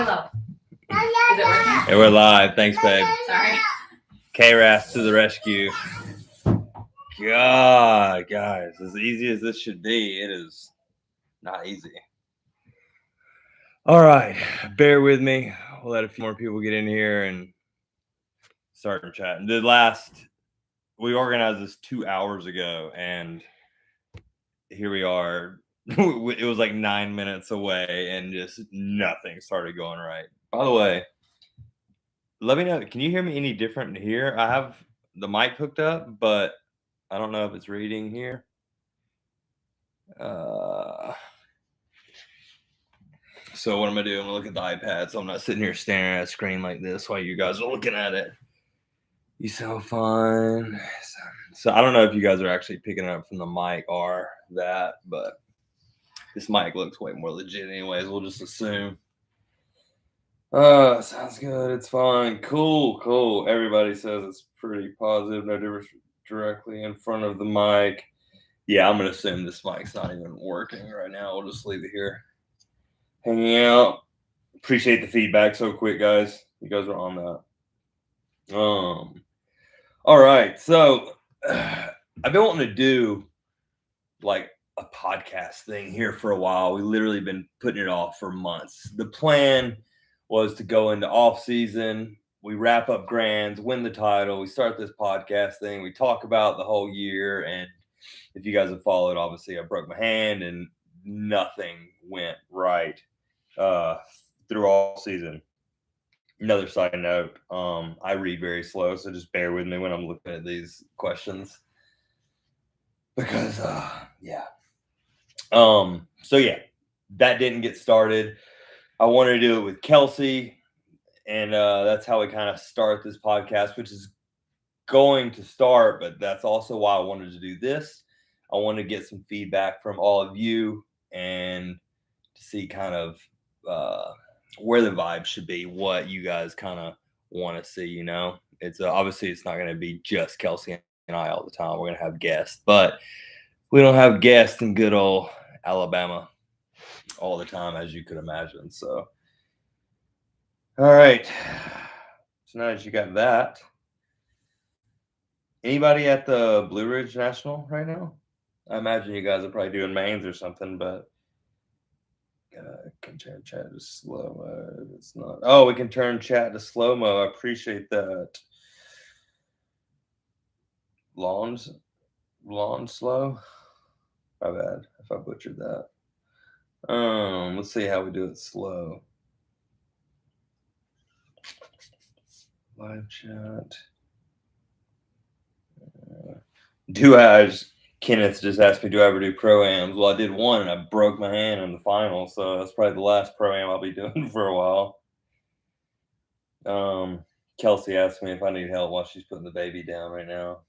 Hello. Is it working? Hey, we're live. Thanks, babe. Sorry. K-Ras to the rescue. God, guys, as easy as this should be, it is not easy. All right, bear with me. We'll let a few more people get in here and start chatting. We organized this 2 hours ago, and here we are. It was like 9 minutes away, and just nothing started going right. By the way, let me know. Can you hear me any different here? I have the mic hooked up, but I don't know if it's reading here. So what I'm gonna do? I'm gonna look at the iPad, so I'm not sitting here staring at a screen like this while you guys are looking at it. You sound fine. So I don't know if you guys are actually picking it up from the mic or that, but this mic looks way more legit anyways. We'll just assume. Sounds good. It's fine. Cool. Everybody says it's pretty positive. No difference directly in front of the mic. Yeah, I'm gonna assume this mic's not even working right now. We'll just leave it here, hanging out. Appreciate the feedback so quick, guys. You guys are on that. All right. So I've been wanting to do like a podcast thing here for a while. We literally been putting it off for months. The plan was to go into off season. We wrap up Grands, win the title. We start this podcast thing. We talk about the whole year. And if you guys have followed, obviously I broke my hand and nothing went right through all season. Another side note, I read very slow, so just bear with me when I'm looking at these questions. Because so yeah, that didn't get started. I wanted to do it with Kelsey, and that's how we kind of start this podcast, which is going to start, but that's also why I wanted to do this. I want to get some feedback from all of you and to see kind of where the vibe should be, what you guys kind of want to see. You know, it's obviously it's not going to be just Kelsey and I all the time. We're going to have guests, but we don't have guests in good old Alabama all the time, as you could imagine. So, all right. So now that you got that, anybody at the Blue Ridge National right now? I imagine you guys are probably doing mains or something, but can turn chat to slow mo. It's not. Oh, we can turn chat to slow mo. I appreciate that. Lawn slow. My bad if I butchered that. Let's see how we do it slow. Live chat. Kenneth just asked me, do I ever do pro-ams? Well, I did one and I broke my hand in the final, so that's probably the last pro-am I'll be doing for a while. Kelsey asked me if I need help while she's putting the baby down right now.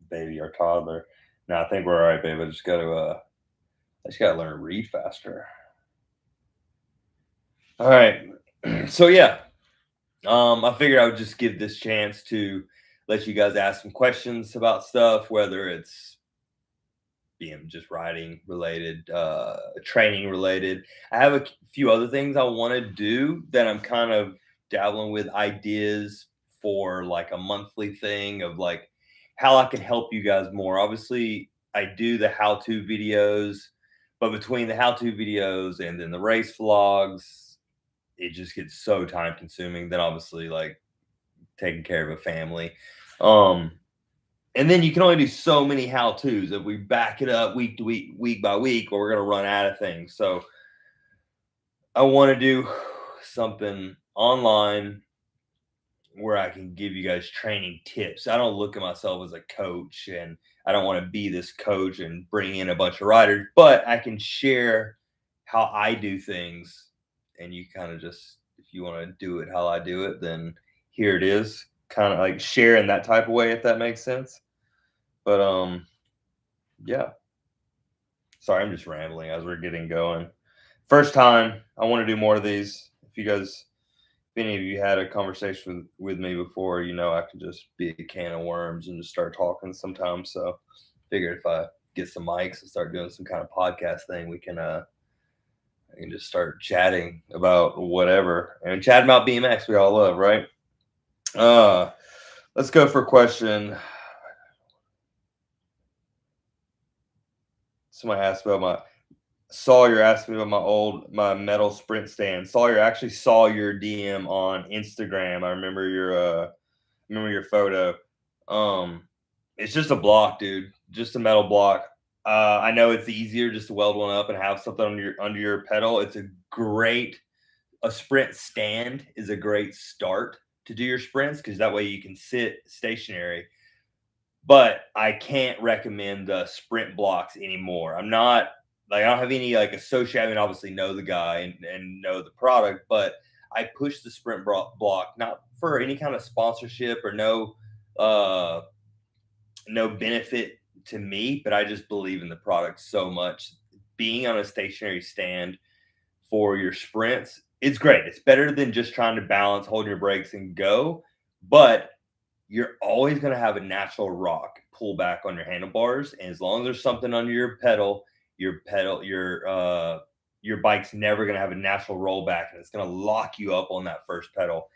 Baby or toddler. No, I think we're all right, babe. I just gotta learn to read faster. All right. So yeah. I figured I would just give this chance to let you guys ask some questions about stuff, whether it's being just writing related, training related. I have a few other things I want to do that I'm kind of dabbling with ideas for, like a monthly thing of like how I can help you guys more. Obviously, I do the how-to videos, but between the how-to videos and then the race vlogs, it just gets so time consuming. Then obviously like taking care of a family. And then you can only do so many how-tos. If we back it up week to week, week by week, or we're going to run out of things. So I want to do something online where I can give you guys training tips. I don't look at myself as a coach, and I don't want to be this coach and bring in a bunch of riders, but I can share how I do things. And you kind of just, if you want to do it how I do it, then here it is. Kind of like share in that type of way, if that makes sense. But yeah. Sorry, I'm just rambling as we're getting going. First time, I want to do more of these. If any of you had a conversation with me before, you know I could just be a can of worms and just start talking sometimes. So figured if I get some mics and start doing some kind of podcast thing, we can I can just start chatting about whatever and chatting about BMX we all love, right? Uh, let's go for a question. Somebody asked about my Sawyer asked me about my metal sprint stand. Sawyer, I actually saw your DM on Instagram. I remember your photo. Um, it's just a block, dude. Just a metal block. I know it's easier just to weld one up and have something under your pedal. A sprint stand is a great start to do your sprints because that way you can sit stationary. But I can't recommend the sprint blocks anymore. I'm not like I don't have any like associate. I mean, obviously know the guy and know the product, but I push the sprint block not for any kind of sponsorship or uh no benefit to me, but I just believe in the product so much. Being on a stationary stand for your sprints, it's great. It's better than just trying to balance, hold your brakes and go. But you're always going to have a natural rock pull back on your handlebars. And as long as there's something under your bike's never going to have a natural rollback and it's going to lock you up on that first pedal.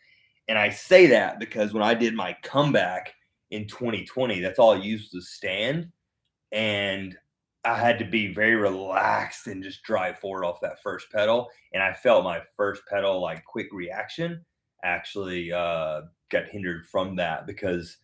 And I say that because when I did my comeback in 2020, that's all I used was stand. And I had to be very relaxed and just drive forward off that first pedal. And I felt my first pedal like quick reaction actually got hindered from that because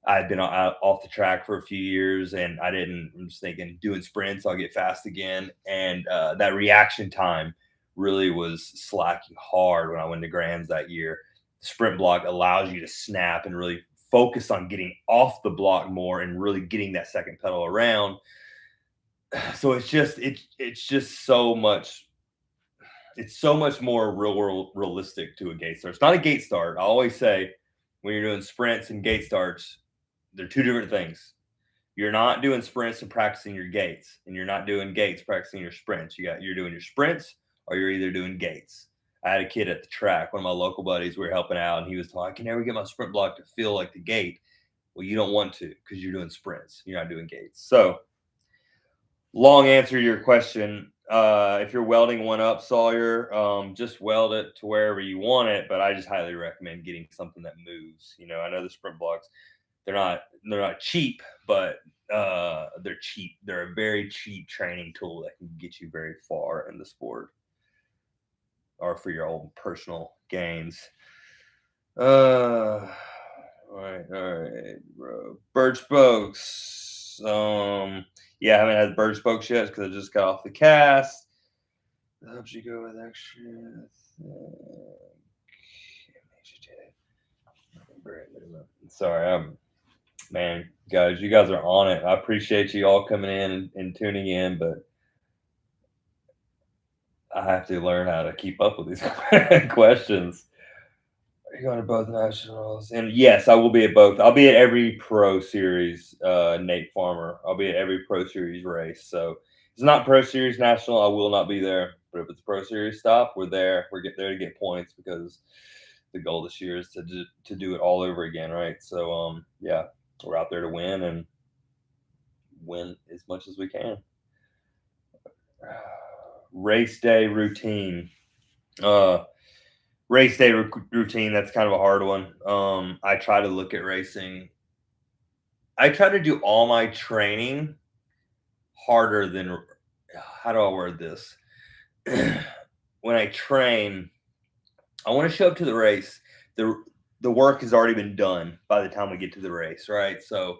I had been off the track for a few years and I'm just thinking doing sprints, I'll get fast again. And that reaction time really was slacking hard when I went to Grands that year. The sprint block allows you to snap and really focus on getting off the block more and really getting that second pedal around. So it's just so much more realistic to a gate start. It's not a gate start. I always say when you're doing sprints and gate starts, they're two different things. You're not doing sprints and practicing your gates, and you're not doing gates practicing your sprints. You're doing your sprints or you're either doing gates. I had a kid at the track, one of my local buddies, we were helping out, and he was talking, I can never get my sprint block to feel like the gate. Well, you don't want to because you're doing sprints. You're not doing gates. So long answer to your question. If you're welding one up, Sawyer, just weld it to wherever you want it. But I just highly recommend getting something that moves. I know the sprint blocks, they're not cheap, but they're cheap. They're a very cheap training tool that can get you very far in the sport or for your own personal gains. All right, bro. Bird spokes. Yeah, I haven't had bird spokes yet because I just got off the cast. That helps you go with extra. Sorry, man, guys, you guys are on it. I appreciate you all coming in and tuning in, but I have to learn how to keep up with these questions. Are you going to both nationals? And yes, I will be at both. I'll be at every Pro Series, Nate Farmer. I'll be at every Pro Series race. So if it's not Pro Series National, I will not be there. But if it's Pro Series stop, we're there. We're there to get points because the goal this year is to do it all over again, right? So yeah, we're out there to win and win as much as we can. Race day routine. Race day routine, that's kind of a hard one. I try to look at racing. I try to do all my training harder than how do I word this? When I train, I want to show up to the race. The work has already been done by the time we get to the race, right? So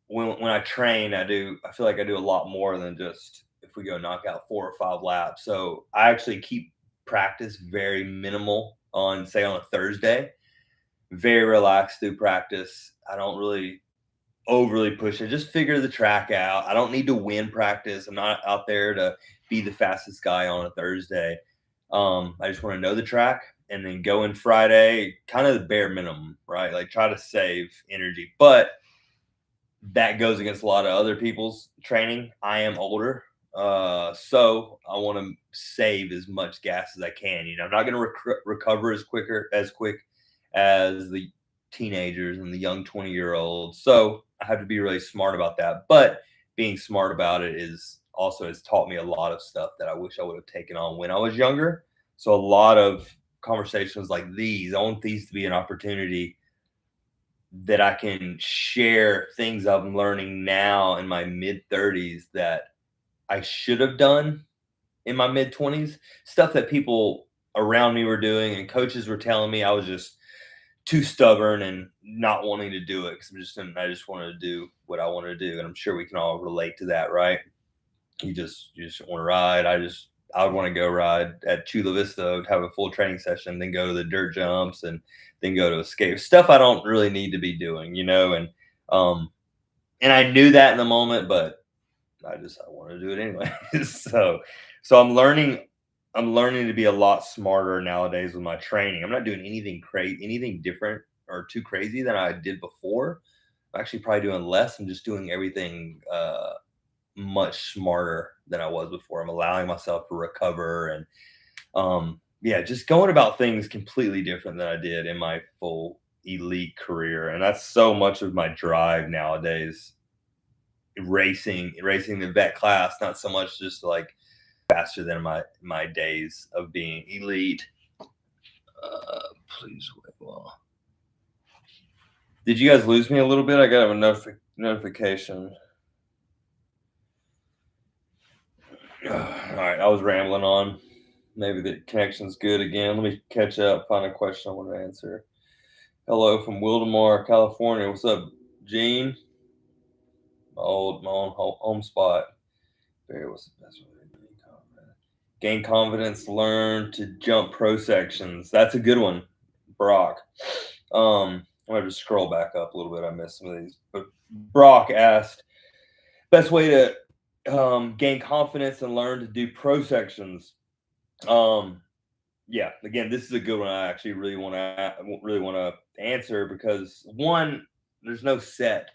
when I train, I feel like I do a lot more than just if we go knock out 4 or 5 laps. So I actually keep practice very minimal on say on a Thursday, very relaxed through practice. I don't really overly push it. Just figure the track out. I don't need to win practice. I'm not out there to be the fastest guy on a Thursday. I just want to know the track and then go in Friday, kind of the bare minimum, right? Like try to save energy. But that goes against a lot of other people's training. I am older. So I want to save as much gas as I can. I'm not going to recover as quick as the teenagers and the young 20-year-olds. So I have to be really smart about that. But being smart about it is also has taught me a lot of stuff that I wish I would have taken on when I was younger. So a lot of conversations like these, I want these to be an opportunity that I can share things I'm learning now in my mid 30s that I should have done in my mid 20s. Stuff that people around me were doing and coaches were telling me I was just too stubborn and not wanting to do it because I just wanted to do what I wanted to do. And I'm sure we can all relate to that, right? You just want to ride. I would want to go ride at Chula Vista, have a full training session, then go to the dirt jumps and then go to escape. Stuff I don't really need to be doing, um and I knew that in the moment, but I want to do it anyway. So I'm learning to be a lot smarter nowadays with my training. I'm not doing anything crazy, anything different or too crazy than I did before. I'm actually probably doing less. I'm just doing everything much smarter than I was before. I'm allowing myself to recover and yeah, just going about things completely different than I did in my full elite career. And that's so much of my drive nowadays. Racing the vet class, not so much just like faster than my days of being elite. Please wait. Well, did you guys lose me a little bit? I got a notification. All right, I was rambling on. Maybe the connection's good again. Let me catch up, find a question I want to answer. Hello from Wildemar, California. What's up, Gene? My own home spot. Barry, what's the best way to gain confidence? Learn to jump pro sections. That's a good one, Brock. I'm gonna just scroll back up a little bit. I missed some of these, but Brock asked, best way to gain confidence and learn to do pro sections. Yeah, again, this is a good one. I actually really want to answer because one, there's no set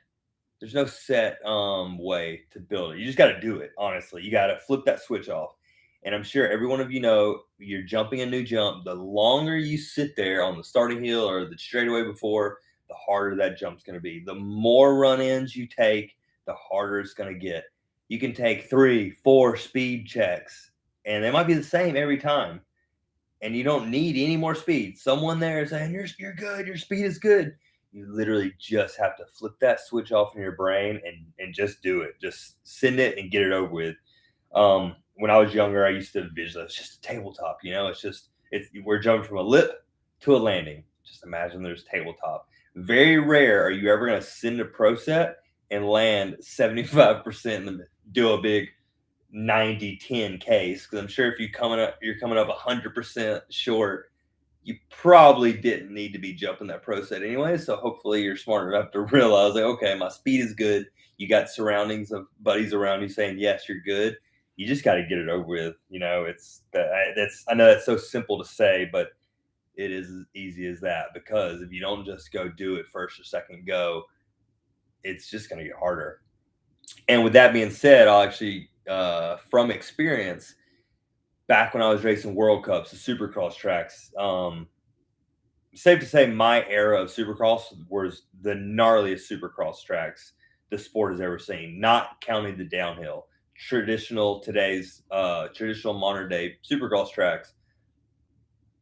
way to build it. You just got to do it. Honestly, you got to flip that switch off. And I'm sure every one of you know, you're jumping a new jump. The longer you sit there on the starting hill or the straightaway before, the harder that jump's going to be. The more run-ins you take, the harder it's going to get. You can take 3, 4 speed checks, and they might be the same every time. And you don't need any more speed. Someone there is saying you're good, your speed is good. You literally just have to flip that switch off in your brain and just do it. Just send it and get it over with. When I was younger, I used to visualize just a tabletop. We're jumping from a lip to a landing. Just imagine there's tabletop. Very rare are you ever going to send a pro set and land 75% and do a big 90-10 case, because I'm sure if you're coming up 100% short, you probably didn't need to be jumping that pro set anyway. So hopefully you're smart enough to realize, like, okay, my speed is good. You got surroundings of buddies around you saying, yes, you're good. You just got to get it over with. I know that's so simple to say, but it is as easy as that, because if you don't just go do it first or second go, it's just going to get harder. And with that being said, I'll actually, from experience, back when I was racing World Cups, the Supercross tracks, safe to say my era of Supercross was the gnarliest Supercross tracks the sport has ever seen, not counting the downhill. Traditional modern day Supercross tracks,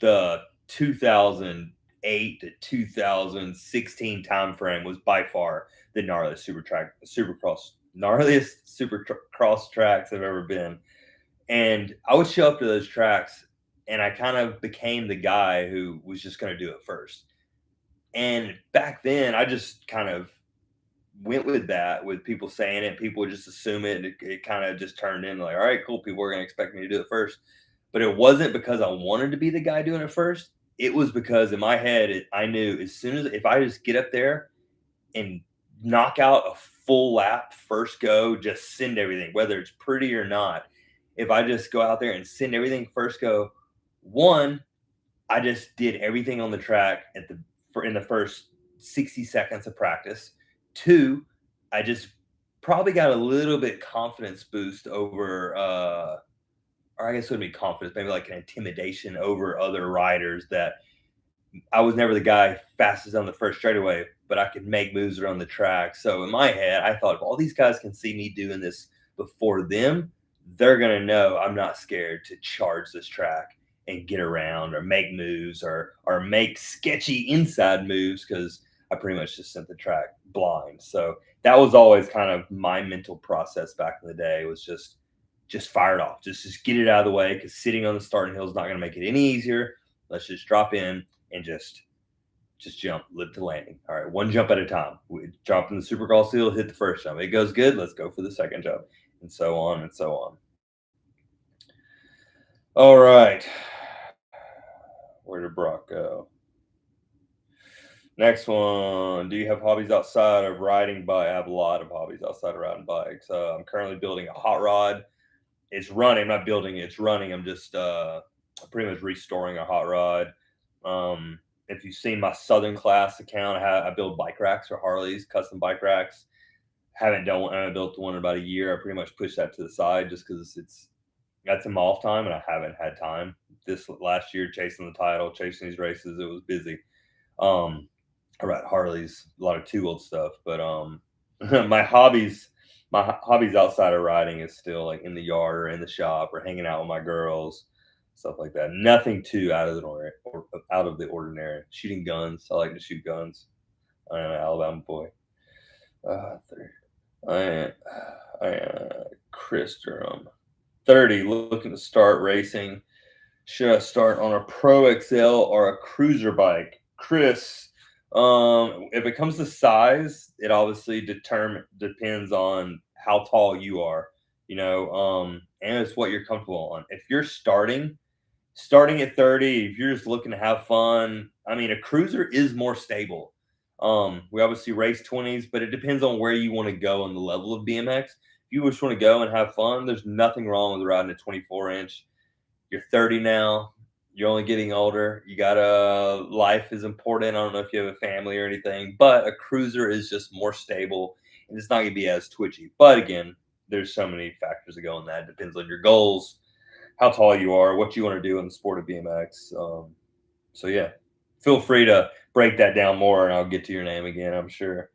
the 2008 to 2016 timeframe was by far the gnarliest supercross tracks I've ever been. And I would show up to those tracks and I kind of became the guy who was just going to do it first. And back then I just kind of went with that, with people saying it, people would just assume it, and it kind of just turned into like, all right, cool, people are going to expect me to do it first. But it wasn't because I wanted to be the guy doing it first. It was because in my head, I knew as soon as, if I just get up there and knock out a full lap first go, just send everything, whether it's pretty or not. If I just go out there and send everything first go, one, I just did everything on the track in the first 60 seconds of practice. Two, I just probably got a little bit confidence boost over, or I guess it would be confidence, maybe like an intimidation over other riders, that I was never the guy fastest on the first straightaway, but I could make moves around the track. So in my head, I thought, if all these guys can see me doing this before them, they're going to know I'm not scared to charge this track and get around or make moves or make sketchy inside moves because I pretty much just sent the track blind. So that was always kind of my mental process back in the day, was just fire it off. Just get it out of the way, because sitting on the starting hill is not going to make it any easier. Let's just drop in and just jump, live to landing. All right, one jump at a time. We drop in the supercross hill, hit the first jump. It goes good. Let's go for the second jump, and so on and so on. All right. Where did Brock go? Next one. Do you have hobbies outside of riding bike? I have a lot of hobbies outside of riding bikes. I'm currently building a hot rod. It's running. I'm not building it. It's running. I'm just pretty much restoring a hot rod. If you've seen my Southern Class account, I build bike racks for Harleys, custom bike racks. Haven't done one. I haven't built one in about a year. I pretty much pushed that to the side just because that's in my off time, and I haven't had time. This last year, chasing the title, chasing these races, it was busy. I ride Harleys, a lot of two-wheeled stuff, but my hobbies outside of riding is still like in the yard or in the shop or hanging out with my girls, stuff like that. Nothing too out of the ordinary. Shooting guns. I like to shoot guns. I am an Alabama boy. I am Chris Durham. 30, looking to start racing. Should I start on a Pro XL or a cruiser bike? Chris, if it comes to size, it obviously depends on how tall you are, and it's what you're comfortable on. If you're starting at 30, if you're just looking to have fun, I mean, a cruiser is more stable. We obviously race 20s, but it depends on where you want to go on the level of BMX. If you just want to go and have fun, there's nothing wrong with riding a 24-inch. You're 30 now. You're only getting older. You got life is important. I don't know if you have a family or anything, but a cruiser is just more stable and it's not going to be as twitchy. But again, there's so many factors that go in that. It depends on your goals, how tall you are, what you want to do in the sport of BMX. So yeah, feel free to break that down more and I'll get to your name again, I'm sure.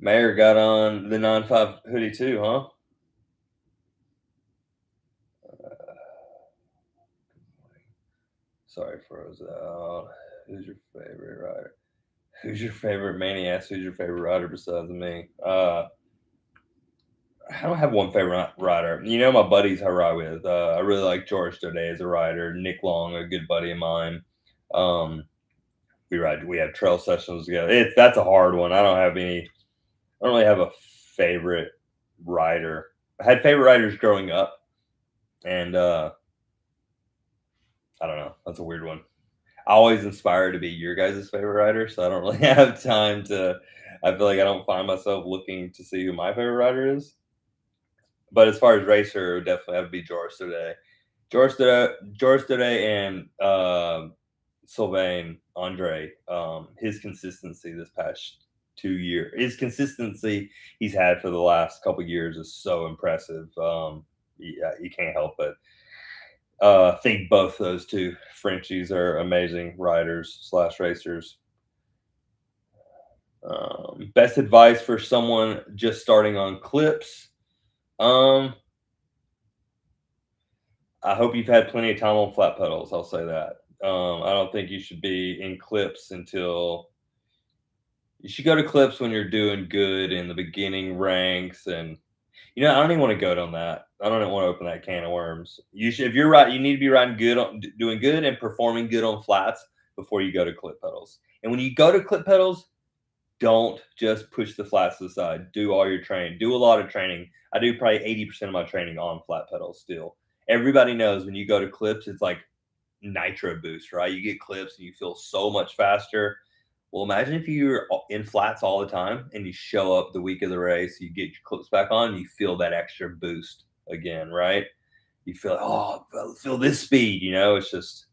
Mayor got on the 9-5 hoodie too, huh? Sorry, froze out. Who's your favorite rider? Who's your favorite maniac? Who's your favorite rider besides me? I don't have one favorite rider. My buddies I ride with. I really like George Dode as a rider. Nick Long, a good buddy of mine. We have trail sessions together. That's a hard one. I don't really have a favorite rider. I had favorite riders growing up, and I don't know. That's a weird one. I always inspire to be your guys' favorite rider, so I don't really have time to. I feel like I don't find myself looking to see who my favorite rider is. But as far as racer, it would definitely have to be George today. George today, and Sylvain Andre. His consistency this past 2 years, his consistency he's had for the last couple years is so impressive. Yeah, you can't help but think both those two Frenchies are amazing riders / racers. Best advice for someone just starting on clips. I hope you've had plenty of time on flat pedals. I'll say that. I don't think you should be in clips until you should go to clips when you're doing good in the beginning ranks. And I don't even want to go on that. I don't want to open that can of worms. You should, if you're right, you need to be riding good, doing good and performing good on flats before you go to clip pedals. And when you go to clip pedals, don't just push the flats to the side. Do all your training. Do a lot of training. I do probably 80% of my training on flat pedals still. Everybody knows when you go to clips, it's like nitro boost, right? You get clips and you feel so much faster. Well, imagine if you're in flats all the time and you show up the week of the race, you get your clips back on, and you feel that extra boost again, right? You feel, feel this speed, it's just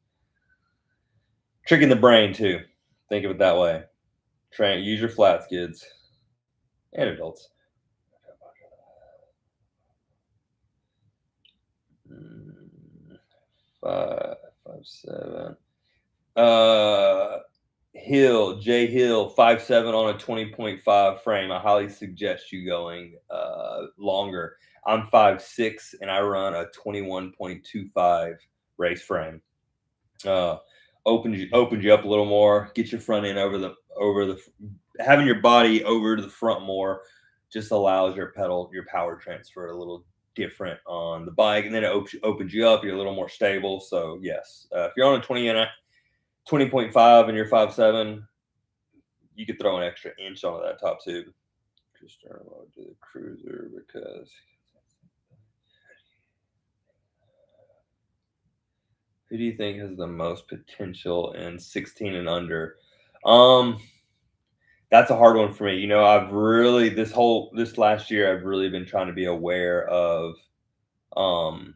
tricking the brain too. Think of it that way. Use your flats, kids and adults. 5, 5, 7. J Hill, 5'7" on a 20.5 frame. I highly suggest you going longer. I'm 5'6" and I run a 21.25 race frame. Uh, opens you up a little more, get your front end over the having your body over to the front more just allows your power transfer a little different on the bike, and then it opens you up. You're a little more stable. So yes, if you're on a 20.5 and you're 5'7", you could throw an extra inch onto that top tube. Just turn over to the cruiser because who do you think has the most potential in 16 and under? Um, that's a hard one for me. I've really this last year I've really been trying to be aware of um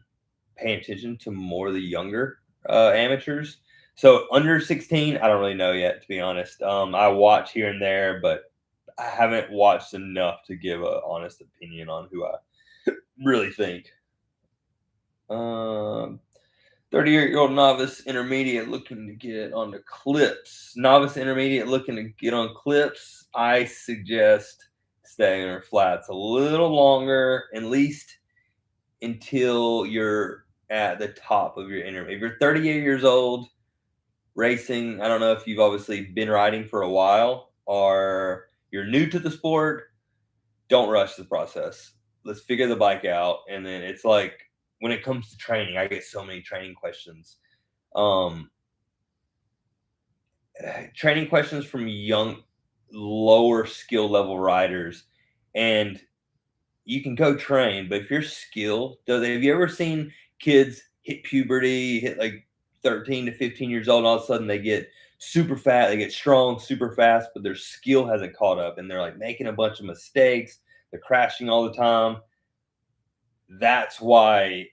paying attention to more of the younger amateurs. So under 16, I don't really know yet, to be honest. I watch here and there, but I haven't watched enough to give a honest opinion on who I really think. Um, 30-year-old novice intermediate looking to get on the clips. Novice intermediate looking to get on clips. I suggest staying on flats a little longer, at least until you're at the top of your intermediate. If you're 38 years old racing, I don't know if you've obviously been riding for a while or you're new to the sport. Don't rush the process. Let's figure the bike out. And then it's like when it comes to training, I get so many training questions. Um, Training questions from young, lower skill level riders. And you can go train, but if your skill, have you ever seen kids hit puberty, hit like 13 to 15 years old, and all of a sudden they get super fat, they get strong super fast, but their skill hasn't caught up and they're like making a bunch of mistakes, they're crashing all the time. That's why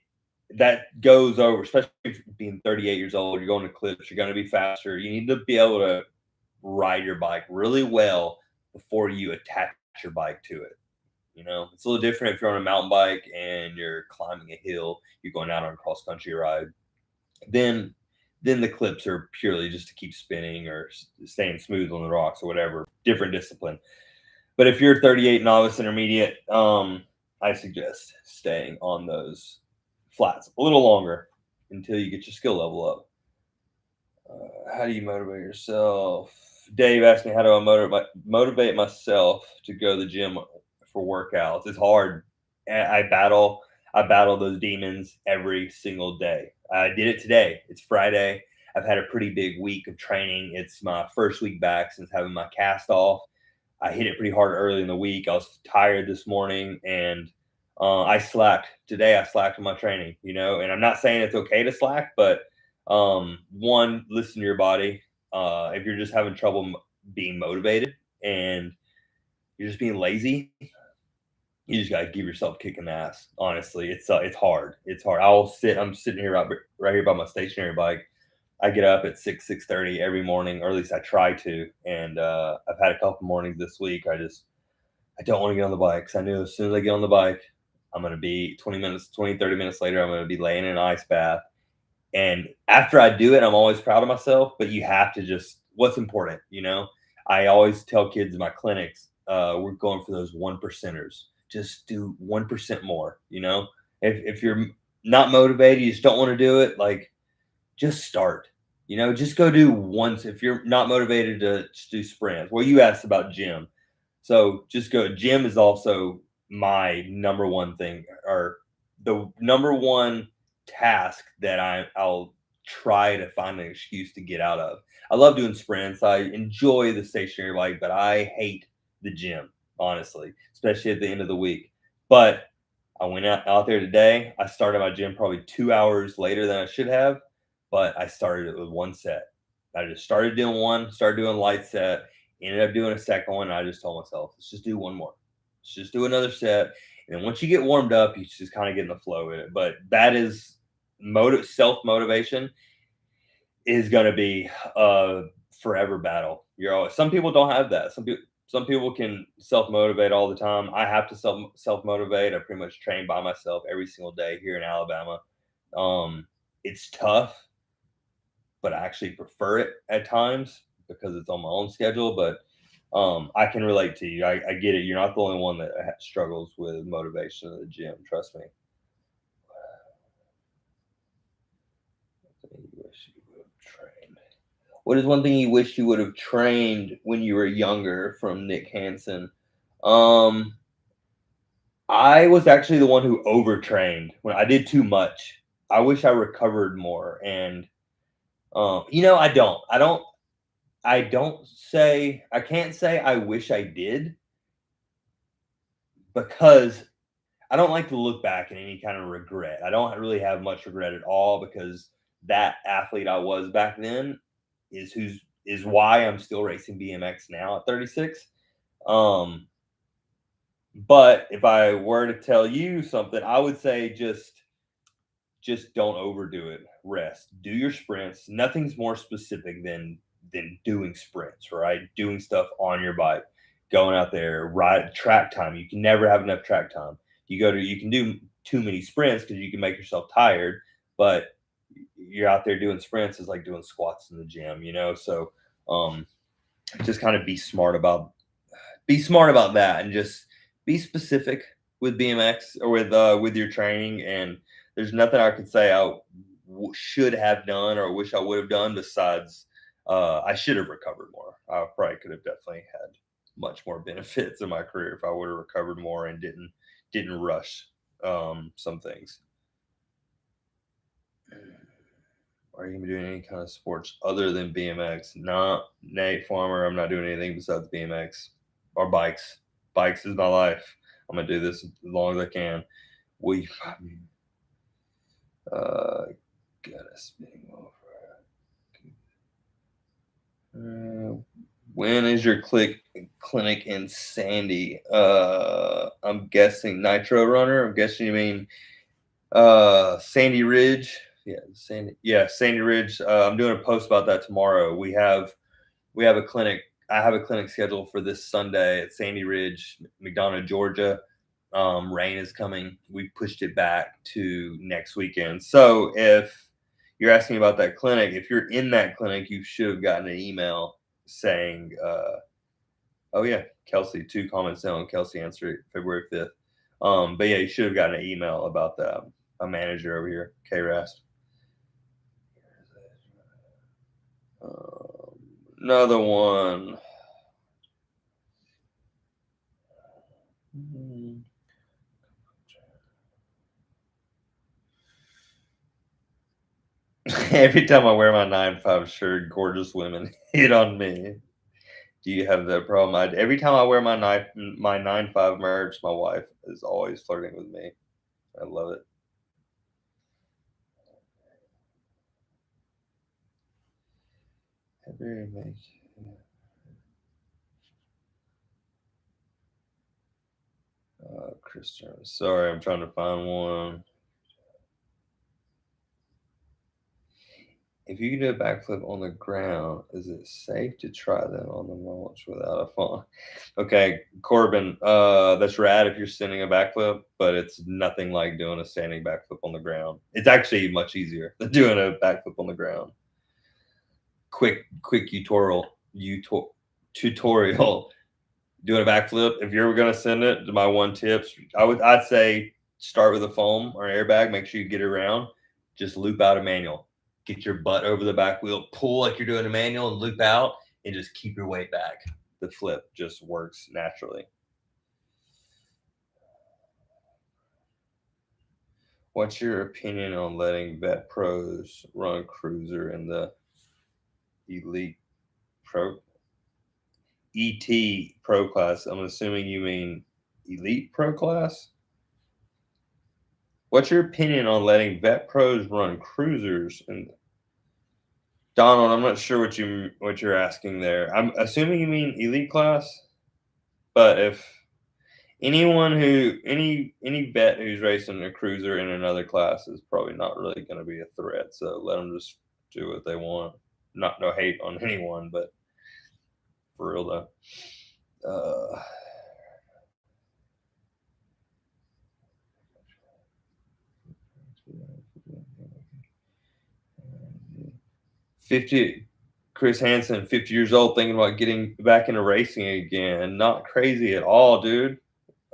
that goes over, especially if you're being 38 years old, you're going to clips, you're going to be faster. You need to be able to ride your bike really well before you attach your bike to it. It's a little different if you're on a mountain bike and you're climbing a hill, you're going out on a cross country ride. Then the clips are purely just to keep spinning or staying smooth on the rocks or whatever, different discipline. But if you're 38 novice intermediate, I suggest staying on those flats a little longer until you get your skill level up. How do you motivate yourself? Dave asked me how do I motivate myself to go to the gym for workouts. It's hard. I battle those demons every single day. I did it today. It's Friday. I've had a pretty big week of training. It's my first week back since having my cast off. I hit it pretty hard early in the week. I was tired this morning and I slacked today. I slacked in my training, and I'm not saying it's okay to slack, but one, listen to your body. If you're just having trouble being motivated and you're just being lazy, you just gotta give yourself a kick in the ass. Honestly, it's hard. It's hard. I'm sitting here right here by my stationary bike. I get up at 6:30 every morning, or at least I try to. And I've had a couple mornings this week. I don't want to get on the bike because I knew as soon as I get on the bike, I'm gonna be 30 minutes later, I'm gonna be laying in an ice bath. And after I do it, I'm always proud of myself. But you have to just what's important. I always tell kids in my clinics, we're going for those 1%ers. Just do 1% more. If you're not motivated, you just don't want to do it. Like, just start. Just go do once. If you're not motivated to just do sprints, well, you asked about gym, so just go. Gym is also my number one thing, or the number one task that I'll try to find an excuse to get out of. I love doing sprints. I enjoy the stationary bike, but I hate the gym, honestly, especially at the end of the week. But I went out there today. I started my gym probably 2 hours later than I should have, but I started it with one set. I just started doing one, started doing light set, ended up doing a second one. I just told myself, let's just do one more. Let's just do another set. And then once you get warmed up, you just kind of get in the flow of it. But that is self motivation is going to be a forever battle. Some people don't have that. Some people can self motivate all the time. I have to self motivate. I pretty much train by myself every single day here in Alabama. It's tough, but I actually prefer it at times. because it's on my own schedule, but I can relate to you. I get it. You're not the only one that struggles with motivation in the gym. Trust me. You wish you would have trained. What is one thing you wish you would have trained when you were younger? From Nick Hansen. Um, I was actually the one who overtrained when I did too much. I wish I recovered more, and I don't say I can't say I wish I did because I don't like to look back in any kind of regret. I don't really have much regret at all because that athlete I was back then is why I'm still racing BMX now at 36. Um, but if I were to tell you something, I would say just don't overdo it. Rest. Do your sprints. Nothing's more specific than doing sprints, right? Doing stuff on your bike, going out there, ride track time. You can never have enough track time. You can do too many sprints because you can make yourself tired, but you're out there doing sprints is like doing squats in the gym, So um just kind of be smart about that and just be specific with BMX or with your training. And there's nothing I could say should have done or wish I would have done besides I should have recovered more. I probably could have definitely had much more benefits in my career if I would have recovered more and didn't rush some things. Are you gonna be doing any kind of sports other than BMX? Not Nate Farmer. I'm not doing anything besides BMX or bikes. Bikes is my life. I'm gonna do this as long as I can. We got a spinning over. When is your clinic in Sandy? I'm guessing Nitro Runner. I'm guessing you mean Sandy Ridge. Sandy Ridge. I'm doing a post about that tomorrow. We have a clinic. I have a clinic scheduled for this Sunday at Sandy Ridge, McDonough, Georgia. Rain is coming. We pushed it back to next weekend. So if you're asking about that clinic, if you're in that clinic, you should have gotten an email saying, "Oh yeah, Kelsey." 2 comments down. Kelsey answered it February 5th. But yeah, you should have gotten an email about that. A manager over here, KRAS. Another one. Every time I wear my 9-5 shirt, gorgeous women hit on me. Do you have that problem? Every time I wear my 9-5 merch, my wife is always flirting with me. I love it. Christian, sorry, I'm trying to find one. If you can do a backflip on the ground, is it safe to try that on the mulch without a phone? Okay, Corbin, that's rad if you're sending a backflip, but it's nothing like doing a standing backflip on the ground. It's actually much easier than doing a backflip on the ground. Quick tutorial. Doing a backflip. If you're gonna send it, my one tips, I'd say start with a foam or an airbag. Make sure you get it around. Just loop out a manual. Get your butt over the back wheel, pull like you're doing a manual, and loop out, and just keep your weight back. The flip just works naturally. What's your opinion on letting vet pros run cruiser in the elite pro ET pro class? I'm assuming you mean elite pro class. What's your opinion on letting vet pros run cruisers? And Donald, I'm not sure what you're asking there. I'm assuming you mean elite class, but if any vet who's racing a cruiser in another class is probably not really going to be a threat. So let them just do what they want. Not no hate on anyone, but for real though. 50 Chris Hansen, 50 years old, thinking about getting back into racing again. Not crazy at all, dude.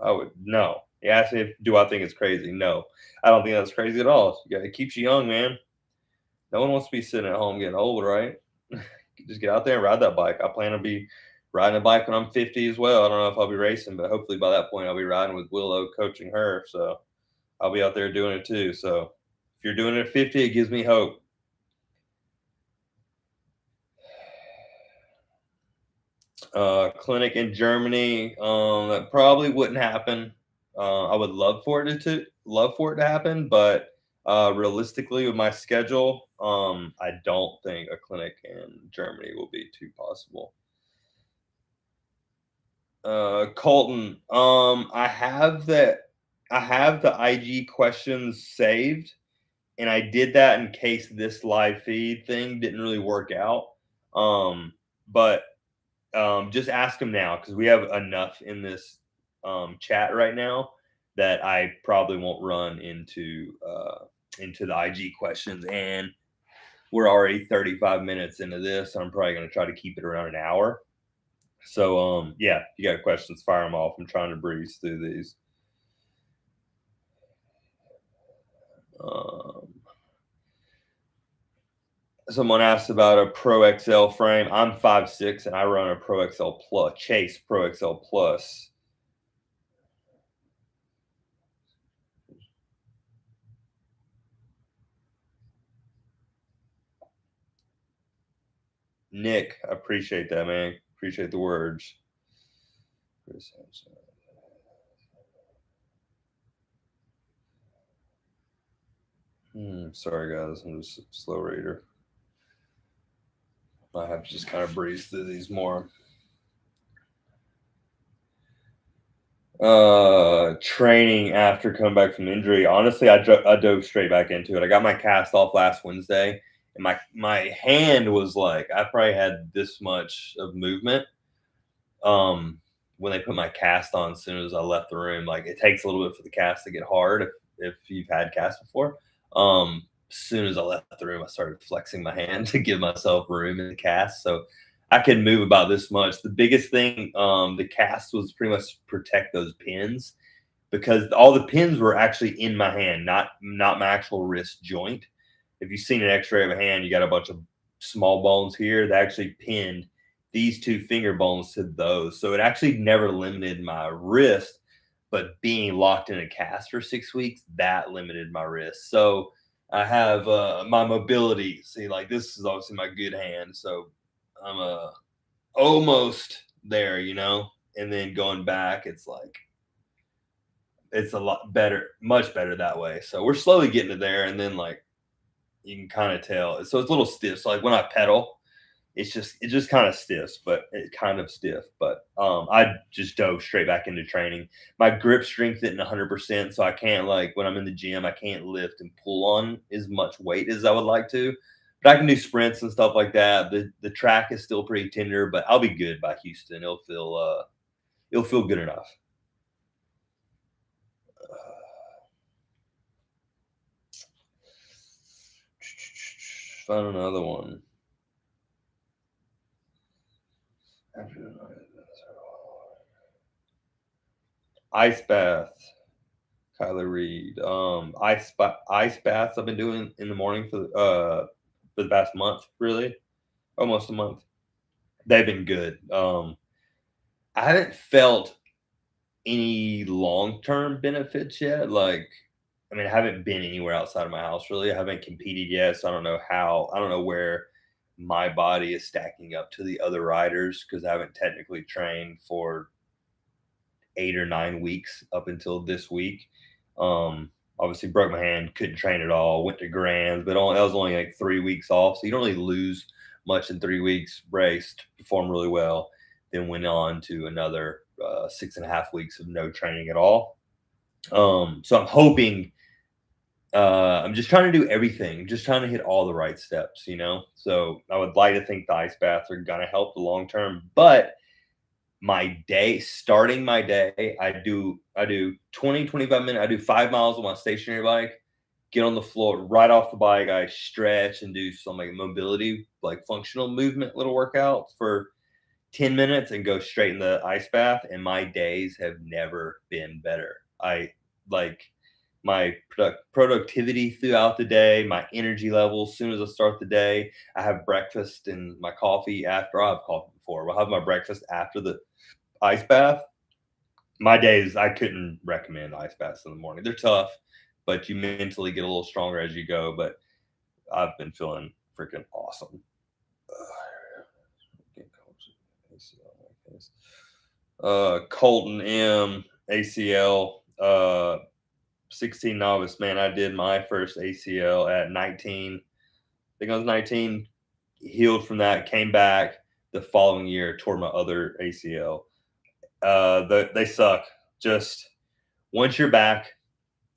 I would no. You asked me, do I think it's crazy? No, I don't think that's crazy at all. It keeps you young, man. No one wants to be sitting at home getting old, right? Just get out there and ride that bike. I plan to be riding a bike when I'm 50 as well. I don't know if I'll be racing, but hopefully by that point I'll be riding with Willow, coaching her. So I'll be out there doing it too. So if you're doing it at 50, it gives me hope. Clinic in Germany, that probably wouldn't happen. I would love for it to happen, but realistically, with my schedule, I don't think a clinic in Germany will be too possible. Colton, I have the IG questions saved, and I did that in case this live feed thing didn't really work out. But just ask them now because we have enough in this chat right now that I probably won't run into the IG questions. And we're already 35 minutes into this. So I'm probably going to try to keep it around an hour. So yeah, if you got questions, fire them off. I'm trying to breeze through these. Someone asked about a Pro XL frame. I'm 5'6" and I run a Pro XL Plus, Chase Pro XL Plus. Nick, I appreciate that, man. Appreciate the words. Sorry, guys. I'm just a slow reader. I have to just kind of breeze through these more. Training after coming back from injury. Honestly, I dove straight back into it. I got my cast off last Wednesday, and my hand was like, I probably had this much of movement. When they put my cast on, as soon as I left the room, like it takes a little bit for the cast to get hard if you've had cast before. As soon as I left the room, I started flexing my hand to give myself room in the cast. So I could move about this much. The biggest thing, the cast was pretty much protect those pins because all the pins were actually in my hand, not my actual wrist joint. If you've seen an x-ray of a hand, you got a bunch of small bones here. They actually pinned these two finger bones to those. So it actually never limited my wrist, but being locked in a cast for 6 weeks, that limited my wrist. So I have my mobility. See, like this is obviously my good hand. So I'm almost there, and then going back, it's like, it's a lot better, much better that way. So we're slowly getting to there. And then like, you can kind of tell. So it's a little stiff. So like when I pedal, it just kind of stiff, but I just dove straight back into training. My grip strength isn't 100%, so I can't, like when I'm in the gym, I can't lift and pull on as much weight as I would like to. But I can do sprints and stuff like that. The track is still pretty tender, but I'll be good by Houston. It'll feel good enough. Find another one. Ice bath. Kyler Reed. Ice baths I've been doing in the morning for the past month, really. Almost a month. They've been good. I haven't felt any long-term benefits yet. Like, I mean, I haven't been anywhere outside of my house really. I haven't competed yet, so I don't know where my body is stacking up to the other riders because I haven't technically trained for 8 or 9 weeks up until this week. Obviously broke my hand, couldn't train at all, went to Grands, but that was only like 3 weeks off. So you don't really lose much in 3 weeks, raced, performed really well, then went on to another 6.5 weeks of no training at all. So I'm hoping, I'm just trying to do everything, just trying to hit all the right steps, So I would like to think the ice baths are going to help the long term, but starting my day, I do 20, 25 minutes. I do 5 miles on my stationary bike, get on the floor right off the bike. I stretch and do some like mobility, like functional movement little workout for 10 minutes and go straight in the ice bath. And my days have never been better. I like my productivity throughout the day, my energy levels. As soon as I start the day, I have breakfast and my coffee after. I have coffee before. I'll have my breakfast after the ice bath. My days, I couldn't recommend ice baths in the morning. They're tough, but you mentally get a little stronger as you go. But I've been feeling freaking awesome. Colton M, ACL, 16 novice. Man, I did my first ACL at 19. I think I was 19, healed from that, came back the following year, tore my other ACL. They suck. Just once you're back,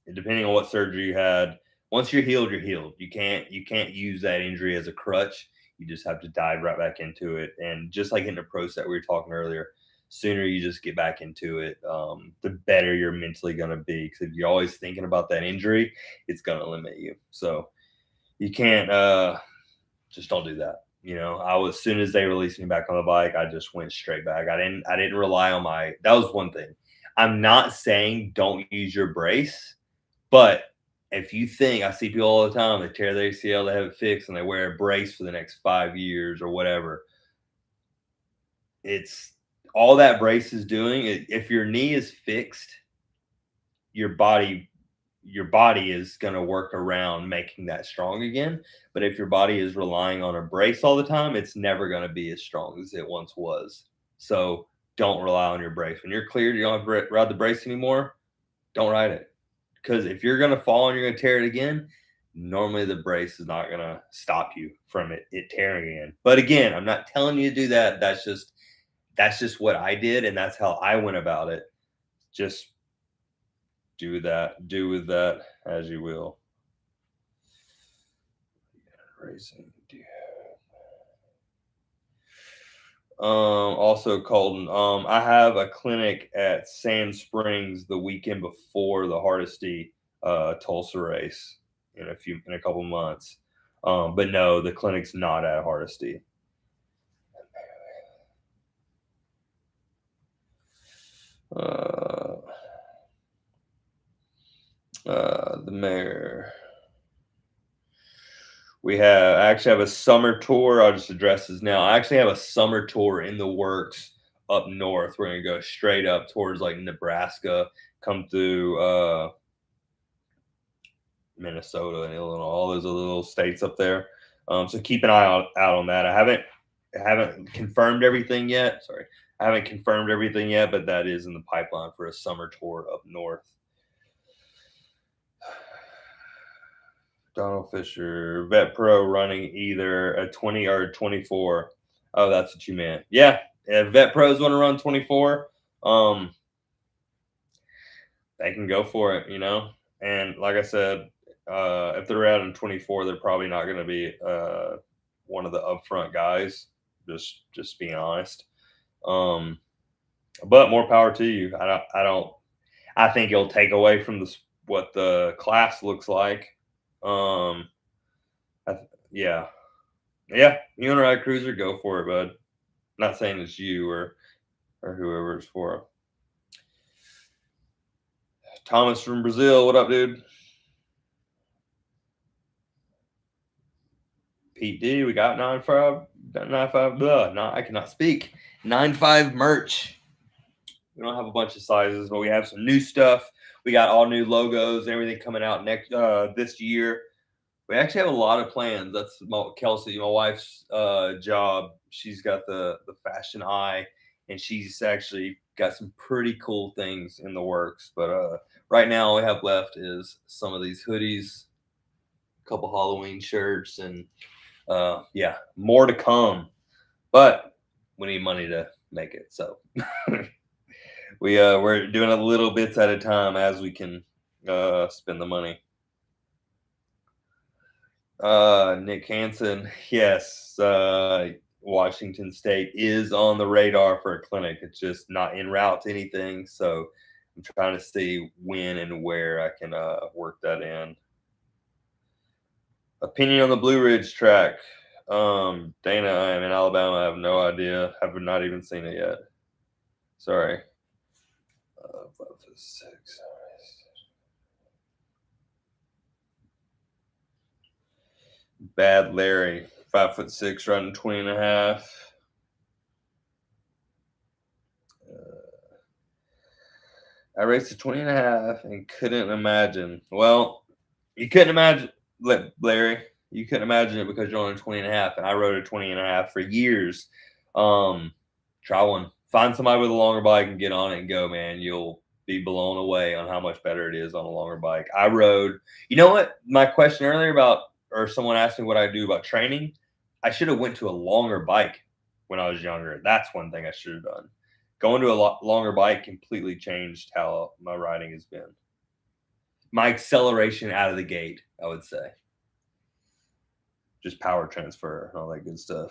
and depending on what surgery you had, once you're healed, you're healed. You can't use that injury as a crutch. You just have to dive right back into it. And just like in the pro set we were talking earlier, sooner you just get back into it, the better you're mentally going to be. Because if you're always thinking about that injury, it's going to limit you. So you can't just don't do that. I was, as soon as they released me back on the bike, I just went straight back. I didn't rely on my, that was one thing. I'm not saying don't use your brace, but if you think, I see people all the time, they tear their ACL, they have it fixed, and they wear a brace for the next 5 years or whatever. It's all that brace is doing. If your knee is fixed, your body is going to work around making that strong again. But if your body is relying on a brace all the time, it's never going to be as strong as it once was. So don't rely on your brace. When you're cleared, you don't have to ride the brace anymore. Don't ride it. Because if you're going to fall and you're going to tear it again, normally the brace is not going to stop you from it tearing again. But again, I'm not telling you to do that. That's just what I did, and that's how I went about it. Just do with that as you will. Racing. Also Colton, I have a clinic at Sand Springs the weekend before the Hardesty Tulsa race in a couple months. But no, the clinic's not at Hardesty. The mayor. I actually have a summer tour. I'll just address this now. I actually have a summer tour in the works up north. We're gonna go straight up towards like Nebraska, come through Minnesota and Illinois, all those little states up there. So keep an eye out on that. I haven't confirmed everything yet. Sorry, I haven't confirmed everything yet, but that is in the pipeline for a summer tour up north. Donald Fisher, Vet Pro running either a 20 or a 24. Oh, that's what you meant. Yeah, if Vet Pros want to run 24, they can go for it, And like I said, if they're out in 24, they're probably not going to be one of the upfront guys. Just being honest. But more power to you. I think it'll take away from what the class looks like. Yeah. You want to ride cruiser? Go for it, bud. Not saying it's you or whoever it's for. Thomas from Brazil, what up, dude? Pete D, we got 9.5. No, I cannot speak. 9.5 merch. We don't have a bunch of sizes, but we have some new stuff. We got all new logos and everything coming out this year. We actually have a lot of plans. That's Kelsey, my wife's job. She's got the fashion eye, and she's actually got some pretty cool things in the works. But right now, all we have left is some of these hoodies, a couple Halloween shirts, and more to come. But we need money to make it, so we're doing a little bits at a time as we can spend the money. Nick Hansen, yes. Washington State is on the radar for a clinic. It's just not en route to anything. So I'm trying to see when and where I can work that in. Opinion on the Blue Ridge track. Dana, I am in Alabama. I have no idea. Have not even seen it yet. Sorry. 5'6". Bad Larry, 5'6", running 20.5. I raced a 20.5 and couldn't imagine. Well, you couldn't imagine, Larry. You couldn't imagine it because you're on a 20.5, and I rode a 20.5 for years. Try one. Find somebody with a longer bike and get on it and go, man. You'll be blown away on how much better it is on a longer bike. I rode. You know what? My question earlier about, or someone asked me what I do about training. I should have went to a longer bike when I was younger. That's one thing I should have done. Going to a longer bike completely changed how my riding has been. My acceleration out of the gate, I would say. Just power transfer and all that good stuff.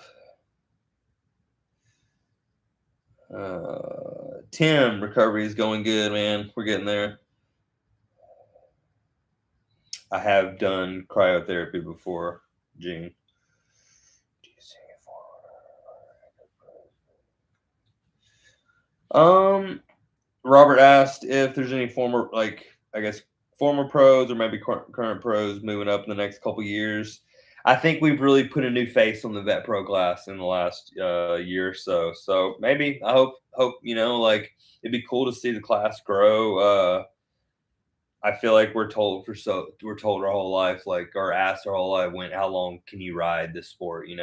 Tim, recovery is going good, man. We're getting there. I have done cryotherapy before, Gene. Robert asked if there's any former, former pros or maybe current pros moving up in the next couple years. I think we've really put a new face on the vet pro class in the last year or so. So maybe I hope it'd be cool to see the class grow. I feel like we're told our whole life, or asked our whole life, how long can you ride this sport? I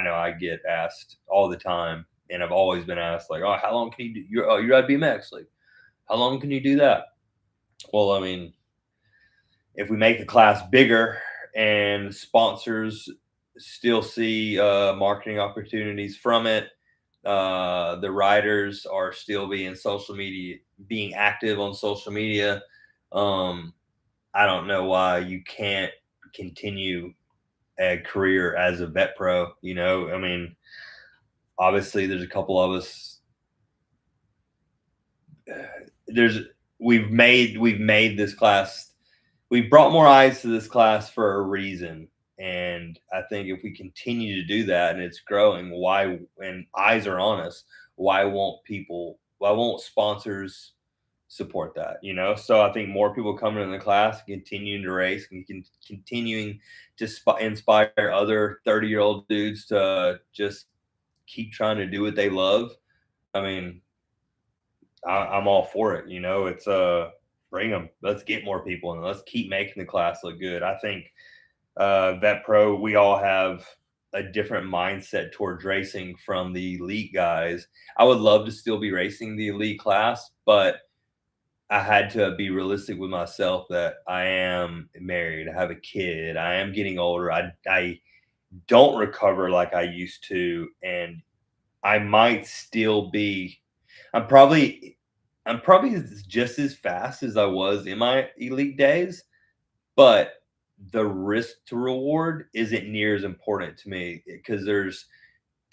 know I get asked all the time, and I've always been asked oh, how long can you do? You ride BMX? How long can you do that? Well, I mean, if we make the class bigger and sponsors still see marketing opportunities from it, the riders are still being active on social media. I don't know why you can't continue a career as a vet pro. I mean, obviously, there's a couple of us. We've made this class. We've brought more eyes to this class for a reason, and I think if we continue to do that and it's growing, when eyes are on us, why won't sponsors support that? So I think more people coming in the class, continuing to race, and continuing to inspire other 30-year-old dudes to just keep trying to do what they love. I mean, I'm all for it. It's bring them. Let's get more people in. Let's keep making the class look good. I think vet pro, we all have a different mindset towards racing from the elite guys. I would love to still be racing the elite class, but I had to be realistic with myself that I am married. I have a kid. I am getting older. I don't recover like I used to, and I might still be. I'm probably just as fast as I was in my elite days, but the risk to reward isn't near as important to me because there's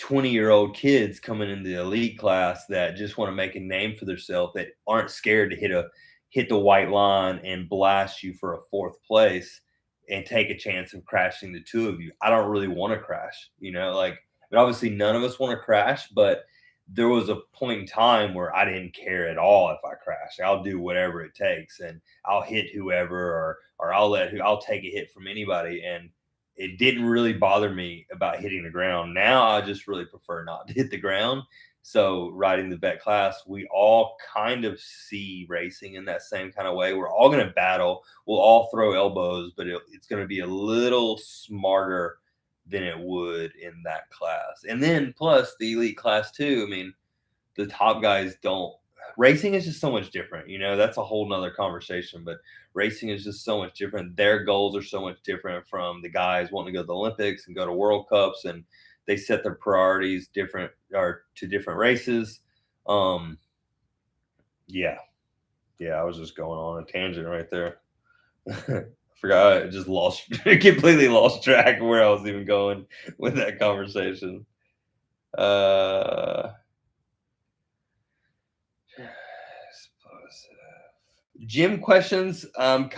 20-year-old kids coming into the elite class that just want to make a name for themselves, that aren't scared to hit the white line and blast you for a fourth place and take a chance of crashing the two of you. I don't really want to crash, but obviously none of us want to crash, but there was a point in time where I didn't care at all if I crash. I'll do whatever it takes, and I'll hit whoever, or I'll take a hit from anybody. And it didn't really bother me about hitting the ground. Now I just really prefer not to hit the ground. So riding the vet class, we all kind of see racing in that same kind of way. We're all going to battle. We'll all throw elbows, but it's going to be a little smarter than it would in that class. And then plus the elite class too. I mean, the top guys don't. Racing is just so much different. That's a whole nother conversation, but racing is just so much different. Their goals are so much different from the guys wanting to go to the Olympics and go to World Cups, and they set their priorities different, or to different races. Yeah. I was just going on a tangent right there. Forgot. I just completely lost track of where I was even going with that conversation. Gym questions, I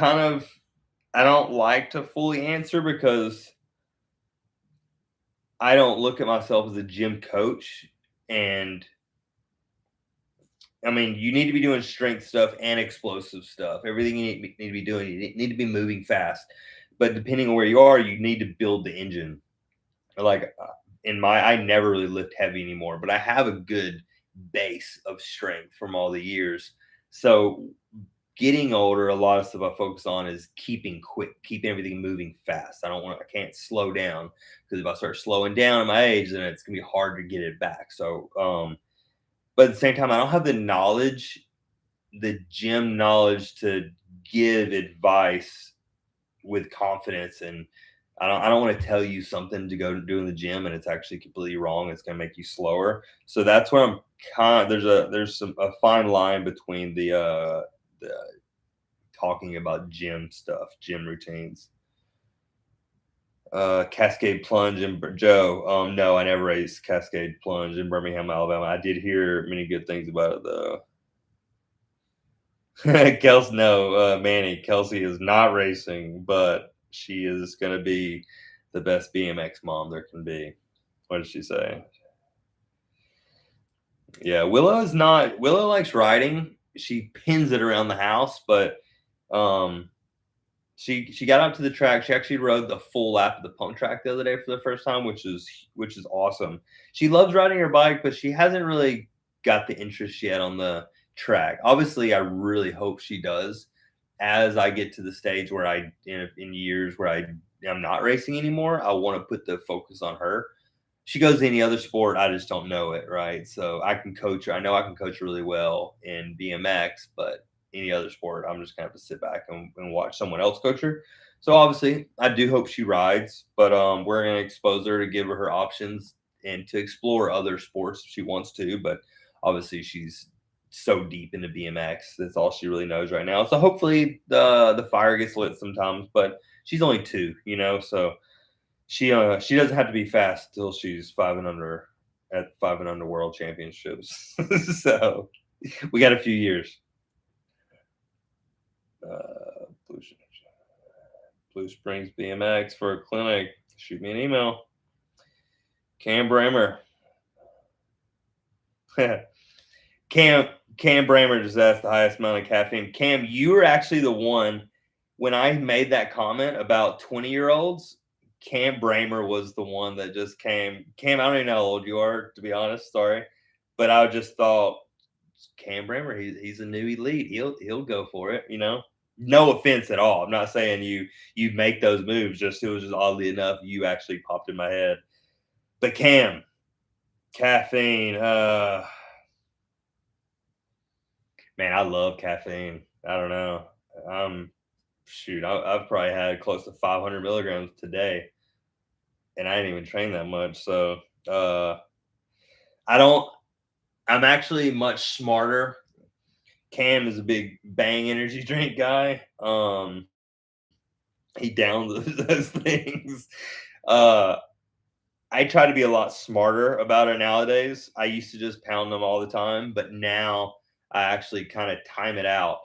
don't like to fully answer because I don't look at myself as a gym coach. And I mean, you need to be doing strength stuff and explosive stuff. Everything you need to be doing, you need to be moving fast. But depending on where you are, you need to build the engine. Like I never really lift heavy anymore, but I have a good base of strength from all the years. So getting older, a lot of stuff I focus on is keeping everything moving fast. I can't slow down, because if I start slowing down at my age, then it's gonna be hard to get it back. So, but at the same time, I don't have the gym knowledge to give advice with confidence. And I don't want to tell you something to go to do in the gym and it's actually completely wrong. It's going to make you slower. So that's where I'm there's a fine line between the talking about gym stuff, gym routines. Cascade Plunge and Joe. No, I never raced Cascade Plunge in Birmingham, Alabama. I did hear many good things about it though. Kelsey, no, Manny. Kelsey is not racing, but she is going to be the best BMX mom there can be. What did she say? Yeah, Willow is not. Willow likes riding. She pins it around the house, but um, she got out to the track. She actually rode the full lap of the pump track the other day for the first time, which is awesome. She loves riding her bike, but she hasn't really got the interest yet on the track. Obviously, I really hope she does as I get to the stage where in years where I am not racing anymore. I want to put the focus on her. She goes to any other sport, I just don't know it, right? So I can coach her. I know I can coach her really well in BMX, but any other sport, I'm just gonna have to sit back and watch someone else coach her. So obviously, I do hope she rides, but we're gonna expose her to give her options and to explore other sports if she wants to. But obviously, she's so deep into BMX. That's all she really knows right now. So hopefully the fire gets lit sometimes, but she's only 2, so she doesn't have to be fast till she's 5 and under at 5 and under world championships. So we got a few years. Blue, Blue Springs BMX for a clinic. Shoot me an email. Cam Bramer. Cam Bramer just asked the highest amount of caffeine. Cam, you were actually the one when I made that comment about 20-year-olds. Cam Bramer was the one that just came. Cam, I don't even know how old you are, to be honest. Sorry, but I just thought Cam Bramer, he's a new elite. He'll go for it. No offense at all. I'm not saying you make those moves. Just it was just oddly enough you actually popped in my head. But Cam, caffeine. Man, I love caffeine. I don't know. Shoot, I've probably had close to 500 milligrams today, and I didn't even train that much. So I don't. I'm actually much smarter. Cam is a big Bang energy drink guy. He downs those things. I try to be a lot smarter about it nowadays. I used to just pound them all the time, but now I actually kind of time it out.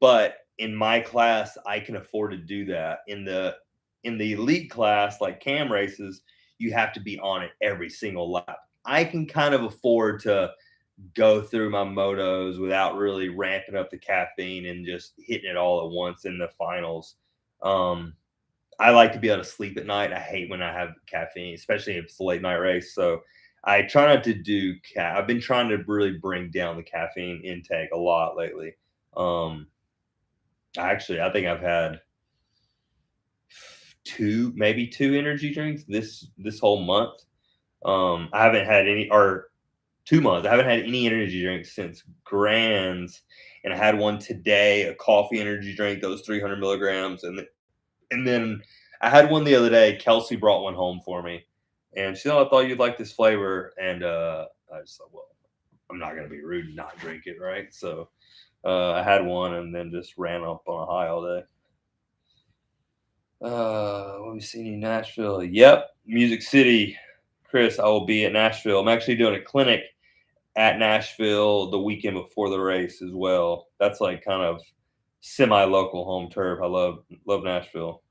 But in my class, I can afford to do that. In the elite class, like Cam races, you have to be on it every single lap. I can kind of afford to go through my motos without really ramping up the caffeine and just hitting it all at once in the finals. I like to be able to sleep at night. I hate when I have caffeine, especially if it's a late night race. So I try not to do I've been trying to really bring down the caffeine intake a lot lately. I think I've had maybe two energy drinks this whole month. I haven't had any, or 2 months. I haven't had any energy drinks since Grands, and I had one today, a coffee energy drink that was 300 milligrams, and then I had one the other day. Kelsey brought one home for me, and she said, "Oh, I thought you'd like this flavor," and I just thought, well, I'm not gonna be rude and not drink it, right? So I had one and then just ran up on a high all day. What we seen in Nashville? Yep, Music City. Chris, I will be at Nashville. I'm actually doing a clinic at Nashville the weekend before the race as well. That's like kind of semi-local home turf. I love Nashville.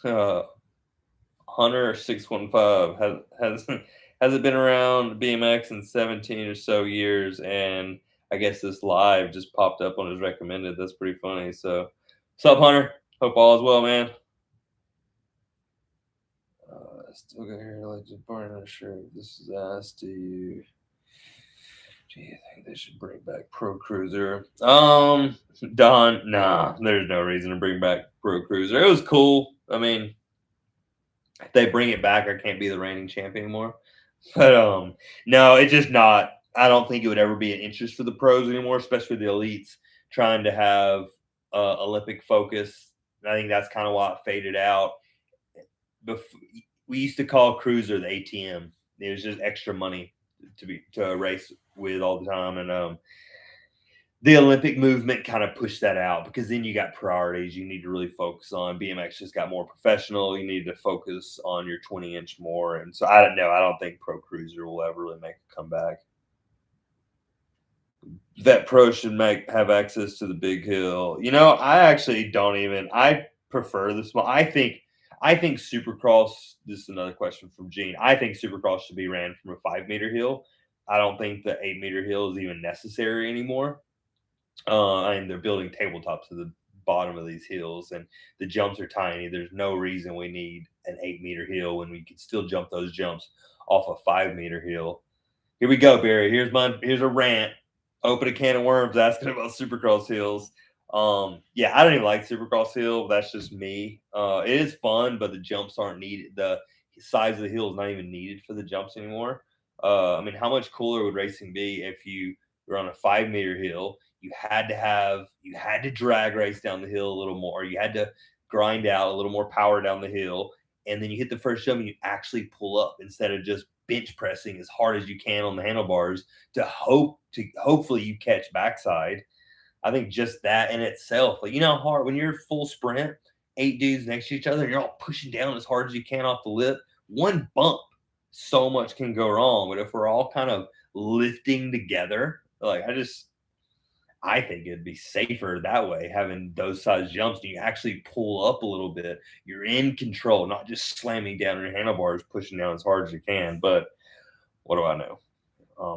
Hunter 615 has it been around BMX in 17 or so years, and I guess this live just popped up on his recommended. That's pretty funny. So, what's up, Hunter? Hope all is well, man. Still got here like just burning. Sure, this is asked. Do you think they should bring back Pro Cruiser? Don, nah, there's no reason to bring back Pro Cruiser. It was cool. I mean, if they bring it back, I can't be the reigning champ anymore. But no, it's just not. I don't think it would ever be an interest for the pros anymore, especially the elites trying to have Olympic focus. And I think that's kind of why it faded out. We used to call Cruiser the ATM. It was just extra money to race with all the time, and the Olympic movement kind of pushed that out because then you got priorities you need to really focus on. BMX just got more professional. You need to focus on your 20-inch more. And so I don't know. I don't think Pro Cruiser will ever really make a comeback. That pro should have access to the big hill. I actually don't even. I prefer the small. I think Supercross. This is another question from Gene. I think Supercross should be ran from a 5-meter hill. I don't think the 8-meter hill is even necessary anymore. And they're building tabletops to the bottom of these hills, and the jumps are tiny. There's no reason we need an 8-meter hill when we can still jump those jumps off a 5-meter hill. Here we go, Barry. Here's a rant. Open a can of worms asking about Supercross hills. Yeah, I don't even like Supercross hill. That's just me. It is fun, but the jumps aren't needed. The size of the hill is not even needed for the jumps anymore. I mean, how much cooler would racing be if you were on a 5-meter hill? You had to drag race down the hill a little more. You had to grind out a little more power down the hill, and then you hit the first jump and you actually pull up instead of just bench pressing as hard as you can on the handlebars to hopefully you catch backside. I think just that in itself, like, how hard when you're full sprint, 8 dudes next to each other, and you're all pushing down as hard as you can off the lip. One bump, so much can go wrong. But if we're all kind of lifting together, like I think it'd be safer that way, having those size jumps and you actually pull up a little bit. You're in control, not just slamming down your handlebars, pushing down as hard as you can. But what do I know?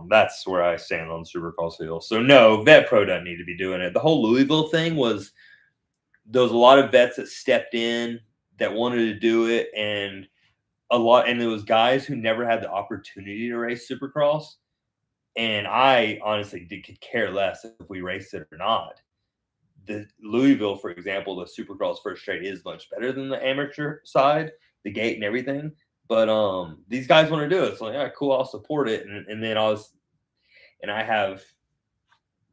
That's where I stand on Supercross hill. So no, Vet Pro doesn't need to be doing it. The whole Louisville thing was there was a lot of vets that stepped in that wanted to do it, and there was guys who never had the opportunity to race Supercross. And I honestly could care less if we raced it or not. The Louisville, for example, the Supercross first straight is much better than the amateur side, the gate and everything. But these guys want to do it. So yeah, cool, I'll support it. And then I have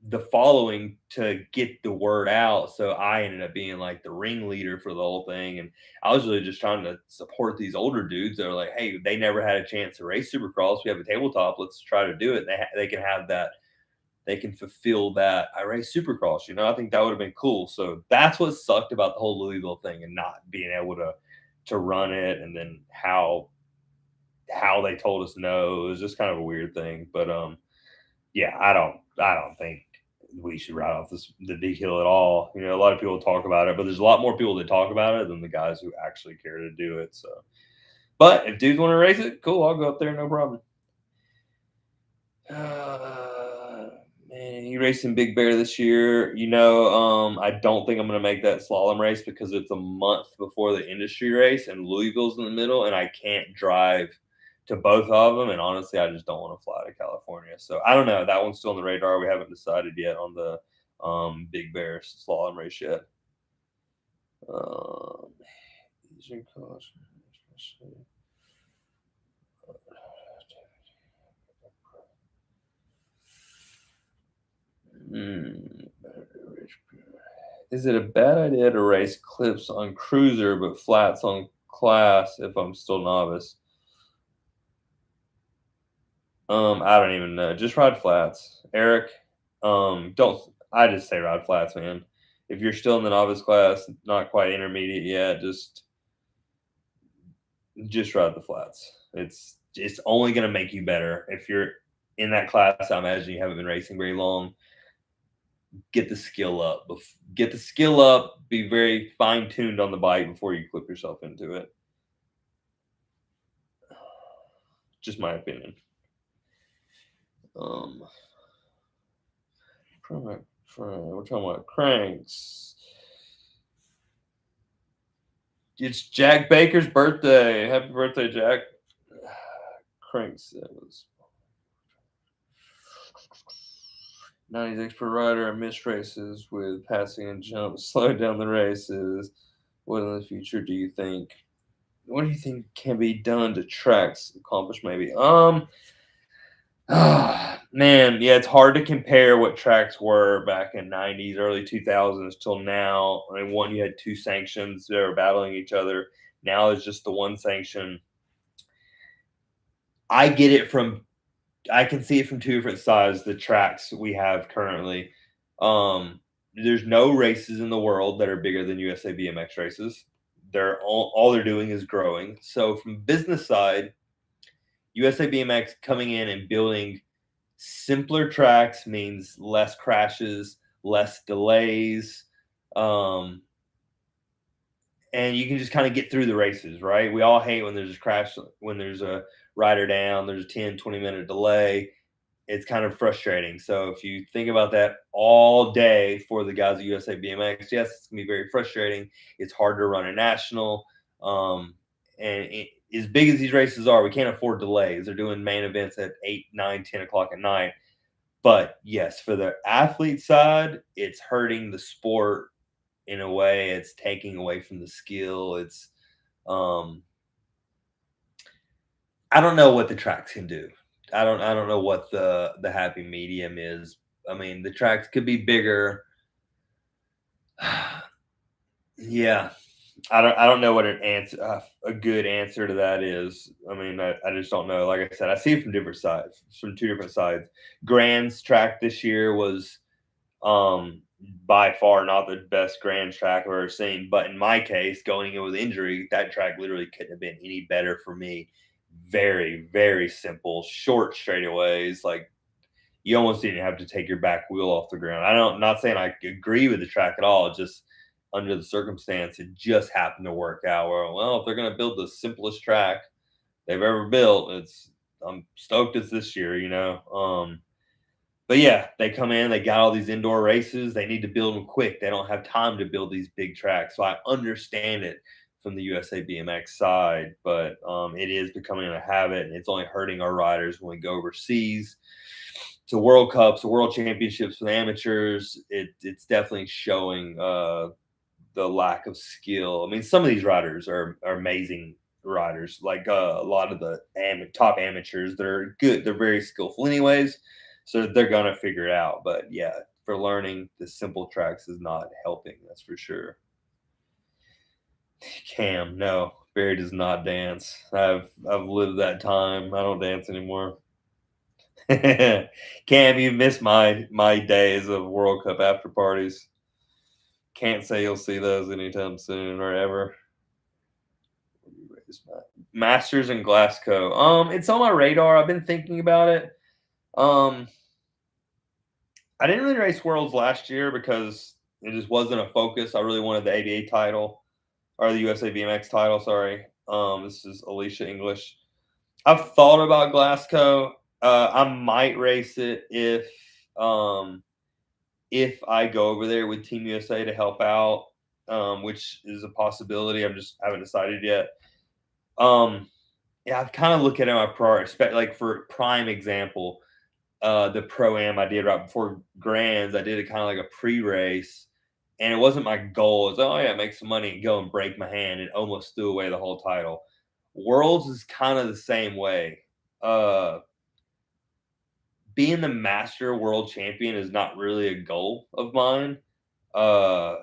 the following to get the word out. So I ended up being like the ringleader for the whole thing. And I was really just trying to support these older dudes that are like, hey, they never had a chance to race Supercross. We have a tabletop. Let's try to do it. They can have that. They can fulfill that. I race Supercross. I think that would have been cool. So that's what sucked about the whole Louisville thing and not being able to run it. And then how they told us no. It was just kind of a weird thing. But yeah, I don't think we should ride off the big hill at all. A lot of people talk about it, but there's a lot more people that talk about it than the guys who actually care to do it. So, but if dudes want to race it, cool, I'll go up there, no problem. Man, you racing Big Bear this year? I don't think I'm going to make that slalom race because it's a month before the industry race, and Louisville's in the middle, and I can't drive to both of them. And honestly, I just don't want to fly to California. So I don't know. That one's still on the radar. We haven't decided yet on the Big Bear slalom race yet. Is it a bad idea to race clips on cruiser but flats on class if I'm still novice? I don't even know. Just ride flats, Eric. Don't. I just say ride flats, man. If you're still in the novice class, not quite intermediate yet, just ride the flats. It's only going to make you better if you're in that class. I imagine you haven't been racing very long. get the skill up. Get the skill up. Be very fine tuned on the bike before you clip yourself into it. Just my opinion. We're talking about cranks. It's Jack Baker's birthday. Happy birthday, Jack. Cranks. That was 96 per rider. I missed races with passing and jumps. Slowed down the races. What in the future do you think? What do you think can be done to tracks accomplish? Maybe. Man, yeah, it's hard to compare what tracks were back in '90s, early 2000s till now. I mean, one you had two sanctions that are battling each other. Now it's just the one sanction. I get it from I can see it from two different sides, the tracks we have currently. There's no races in the world that are bigger than USA BMX races. They're all they're doing is growing. So from business side, USA BMX coming in and building simpler tracks means less crashes, less delays. Um, and you can just kind of get through the races, right? We all hate when there's a crash, when there's a rider down, there's a 10-20 minute delay. It's kind of frustrating. So if you think about that all day for the guys at USA BMX, yes, it's gonna be very frustrating. It's hard to run a national. And as big as these races are, we can't afford delays. They're doing main events at 8, 9, 10 o'clock at night. But yes, for the athlete side, it's hurting the sport in a way. It's taking away from the skill. It's I don't know what the tracks can do. I don't know what the happy medium is. I mean, the tracks could be bigger. Yeah, I don't know what an answer a good answer to that is. I mean, I just don't know. Like I said, I see it from different sides, from two different sides. Grand's track this year was um by far not the best grand track I've ever seen. But in my case, going in with injury, that track literally couldn't have been any better for me. Very, very simple, short straightaways. Like you almost didn't have to take your back wheel off the ground. Not saying I agree with the track at all. Just under the circumstance, it just happened to work out. Well, if they're going to build the simplest track they've ever built, I'm stoked it's this year. But yeah, they come in, they got all these indoor races. They need to build them quick. They don't have time to build these big tracks. So I understand it from the USA BMX side, but it is becoming a habit, and it's only hurting our riders when we go overseas to World Cups, to World Championships for the amateurs. It's definitely showing the lack of skill. I mean, some of these riders are amazing riders, like a lot of the top amateurs. They're good. They're very skillful, anyways. So they're gonna figure it out. But yeah, for learning the simple tracks is not helping. That's for sure. Cam, no, Barry does not dance. I've lived that time. I don't dance anymore. Cam, you missed my days of World Cup after parties. Can't say you'll see those anytime soon or ever. Masters in Glasgow. It's on my radar. I've been thinking about it. Um, I didn't really race Worlds last year because it just wasn't a focus. I really wanted the ABA title or the USA BMX title. Sorry. This is Alicia English. I've thought about Glasgow. I might race it if I go over there with Team USA to help out, which is a possibility. I haven't decided yet. Yeah, I've kind of looked at it my priorities. Like for prime example, the pro am I did right before Grands, I did it kind of like a pre-race, and it wasn't my goal. It's oh yeah, make some money and go and break my hand, and almost threw away the whole title. Worlds is kind of the same way. Uh, being the master world champion is not really a goal of mine. Uh,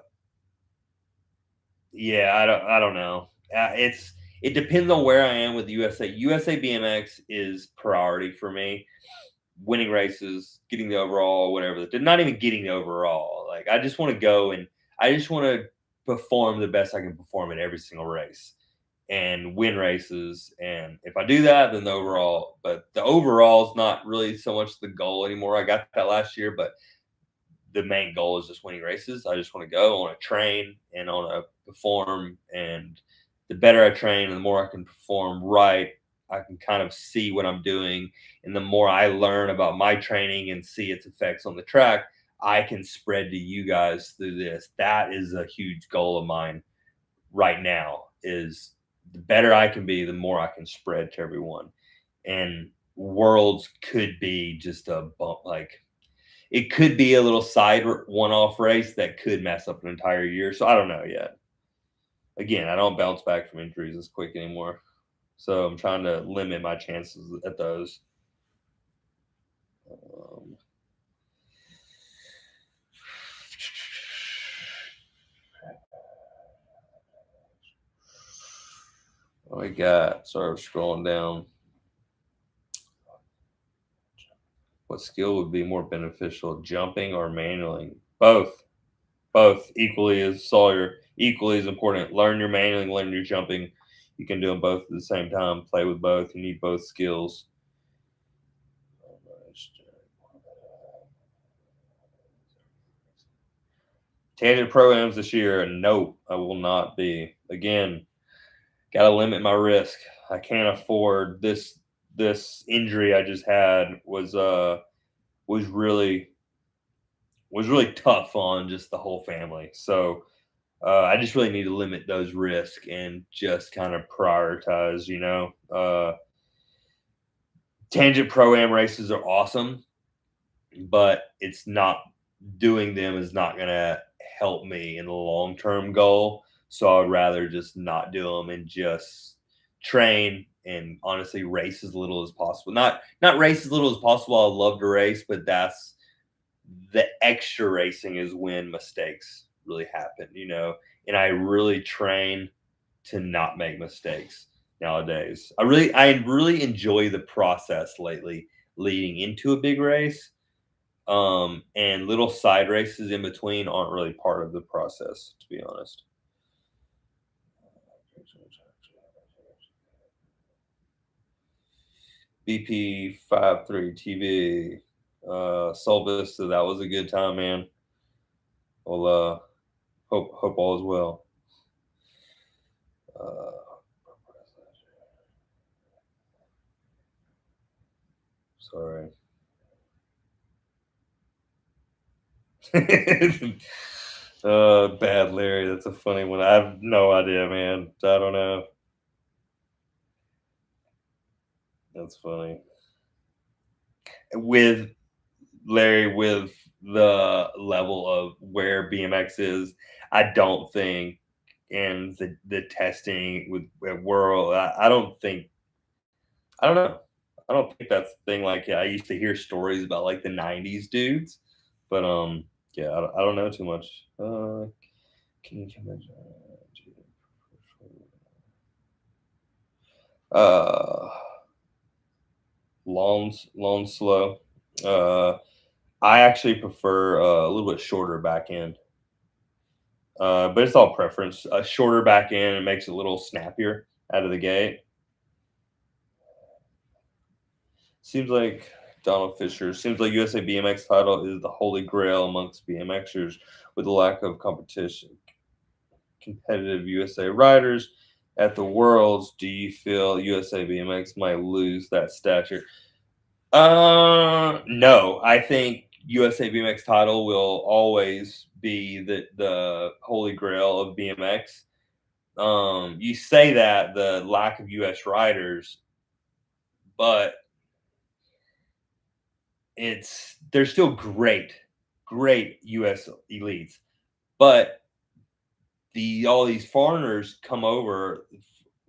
yeah, I don't know. It depends on where I am with the USA. USA BMX is priority for me. Winning races, getting the overall, whatever. Not even getting the overall. Like I just want to go and I just want to perform the best I can perform in every single race and win races. And if I do that, then the overall is not really so much the goal anymore. I got that last year, but the main goal is just winning races. I just want to go, I want to train, and I want to perform. And the better I train and the more I can perform right, I can kind of see what I'm doing. And the more I learn about my training and see its effects on the track, I can spread to you guys through this. That is a huge goal of mine right now, is the better I can be, the more I can spread to everyone. And worlds could be just a bump, like it could be a little side one-off race that could mess up an entire year. So I don't know yet. Again, I don't bounce back from injuries as quick anymore. So I'm trying to limit my chances at those. Um, what we got? Sorry, I'm scrolling down. What skill would be more beneficial, jumping or manualing? Both. Both equally as Sawyer, equally as important. Learn your manualing, learn your jumping. You can do them both at the same time. Play with both. You need both skills. Tangent programs this year? Nope, I will not be. Again, got to limit my risk. I can't afford this. This injury I just had was really tough on just the whole family. So I just really need to limit those risks and just kind of prioritize. Tangent pro-am races are awesome, but it's not doing them is not going to help me in the long-term goal. So I would rather just not do them and just train and honestly race as little as possible. Not race as little as possible. I love to race, but that's the extra racing is when mistakes really happen. And I really train to not make mistakes nowadays. I really enjoy the process lately leading into a big race. And little side races in between aren't really part of the process, to be honest. BP53 TV. Solvis, so that was a good time, man. Well, hope all is well. Sorry. Bad Larry. That's a funny one. I have no idea, man. I don't know. That's funny. With Larry, with the level of where BMX is, I don't think, and the testing with World, I don't think, I don't know. I don't think that's the thing. Like, yeah, I used to hear stories about like the '90s dudes, but yeah, I don't know too much. Can you imagine? Uh, long, slow. I actually prefer a little bit shorter back end, but it's all preference. A shorter back end, it makes it a little snappier out of the gate. Seems like Donald Fisher. Seems like USA BMX title is the holy grail amongst BMXers with a lack of competition. Competitive USA riders at the Worlds. Do you feel USA BMX might lose that stature? No. I think USA BMX title will always be the holy grail of BMX. You say that the lack of US riders, but they're still great US elites. But all these foreigners come over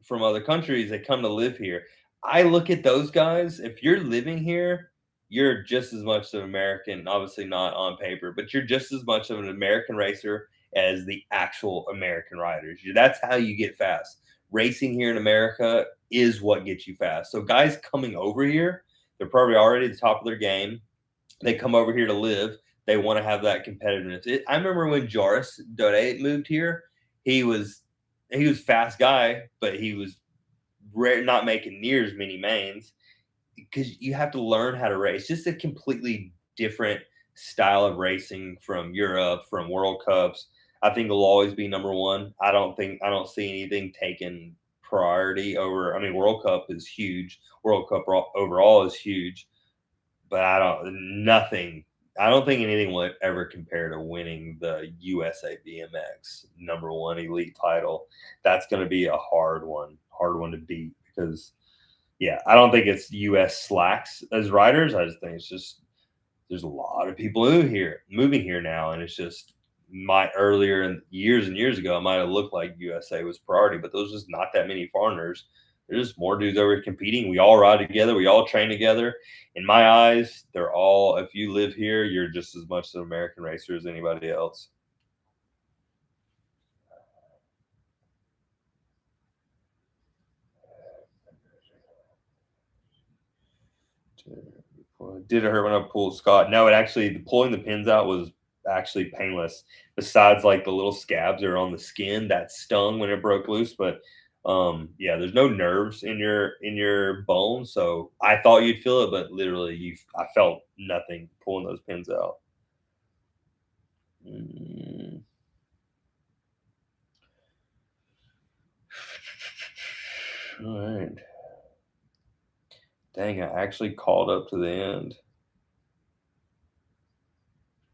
from other countries, they come to live here. I look at those guys, if you're living here, you're just as much of an American, obviously not on paper, but you're just as much of an American racer as the actual American riders. That's how you get fast. Racing here in America is what gets you fast. So guys coming over here, they're probably already at the top of their game. They come over here to live. They want to have that competitiveness. I remember when Joris Dode moved here, he was fast guy, but he was not making near as many mains because you have to learn how to race. Just a completely different style of racing from Europe, from World Cups. I think it'll always be number one. I don't see anything taking priority over. I mean, World Cup is huge. World Cup overall is huge, but I don't think anything will ever compare to winning the USA BMX number one elite title. That's going to be a hard one to beat because, yeah, I don't think it's US slacks as riders. I just think it's just there's a lot of people moving here now, and it's just earlier in years and years ago, it might have looked like USA was priority, but there's just not that many foreigners. There's just more dudes over competing. We all ride together. We all train together. In my eyes, they're all, if you live here, you're just as much an American racer as anybody else. Did it hurt when I pulled Scott? No, pulling the pins out was actually painless. Besides, like the little scabs that are on the skin that stung when it broke loose, but yeah, there's no nerves in your bone, so I thought you'd feel it, but literally, I felt nothing pulling those pins out. All right. Dang, I actually called up to the end.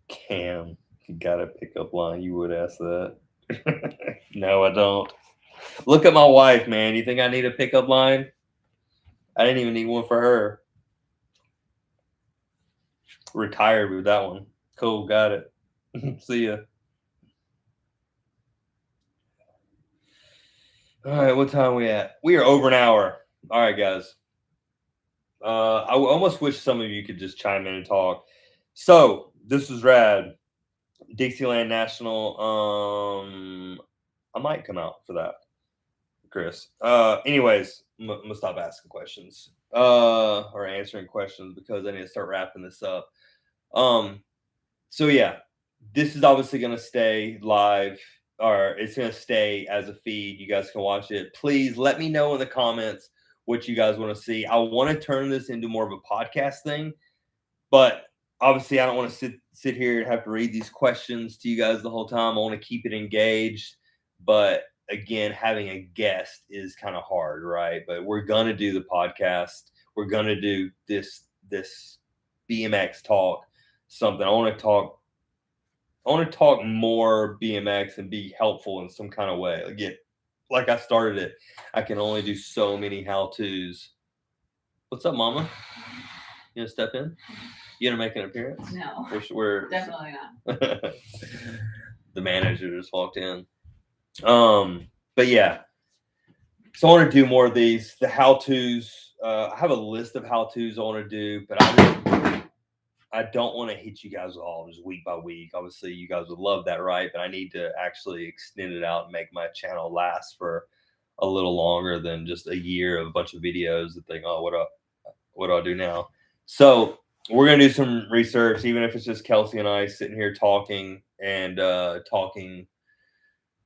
Cam, you got a pickup line? You would ask that. No, I don't. Look at my wife, man. You think I need a pickup line? I didn't even need one for her. Retired with that one. Cool, got it. See ya. All right, what time are we at? We are over an hour. All right, guys. I almost wish some of you could just chime in and talk. So this is rad. Dixieland National. I might come out for that, Chris. Anyways, I'm gonna stop asking questions or answering questions because I need to start wrapping this up. So yeah, this is obviously gonna stay live, or it's gonna stay as a feed. You guys can watch it. Please let me know in the comments what you guys want to see. I want to turn this into more of a podcast thing, but obviously I don't want to sit here and have to read these questions to you guys the whole time. I want to keep it engaged, but again, having a guest is kind of hard, right? But we're gonna do the podcast. We're gonna do this BMX talk. Something I want to talk more BMX and be helpful in some kind of way. Again, like I started it, I can only do so many how-tos. What's up, Mama? You gonna step in? You gonna make an appearance? No, we're definitely not. The manager just walked in. But yeah, so I want to do more of these. The how-tos. I have a list of how-tos I want to do, but I don't want to hit you guys all just week by week. Obviously, you guys would love that, right? But I need to actually extend it out and make my channel last for a little longer than just a year of a bunch of videos that think, oh, what do I do now? So we're gonna do some research, even if it's just Kelsey and I sitting here talking and talking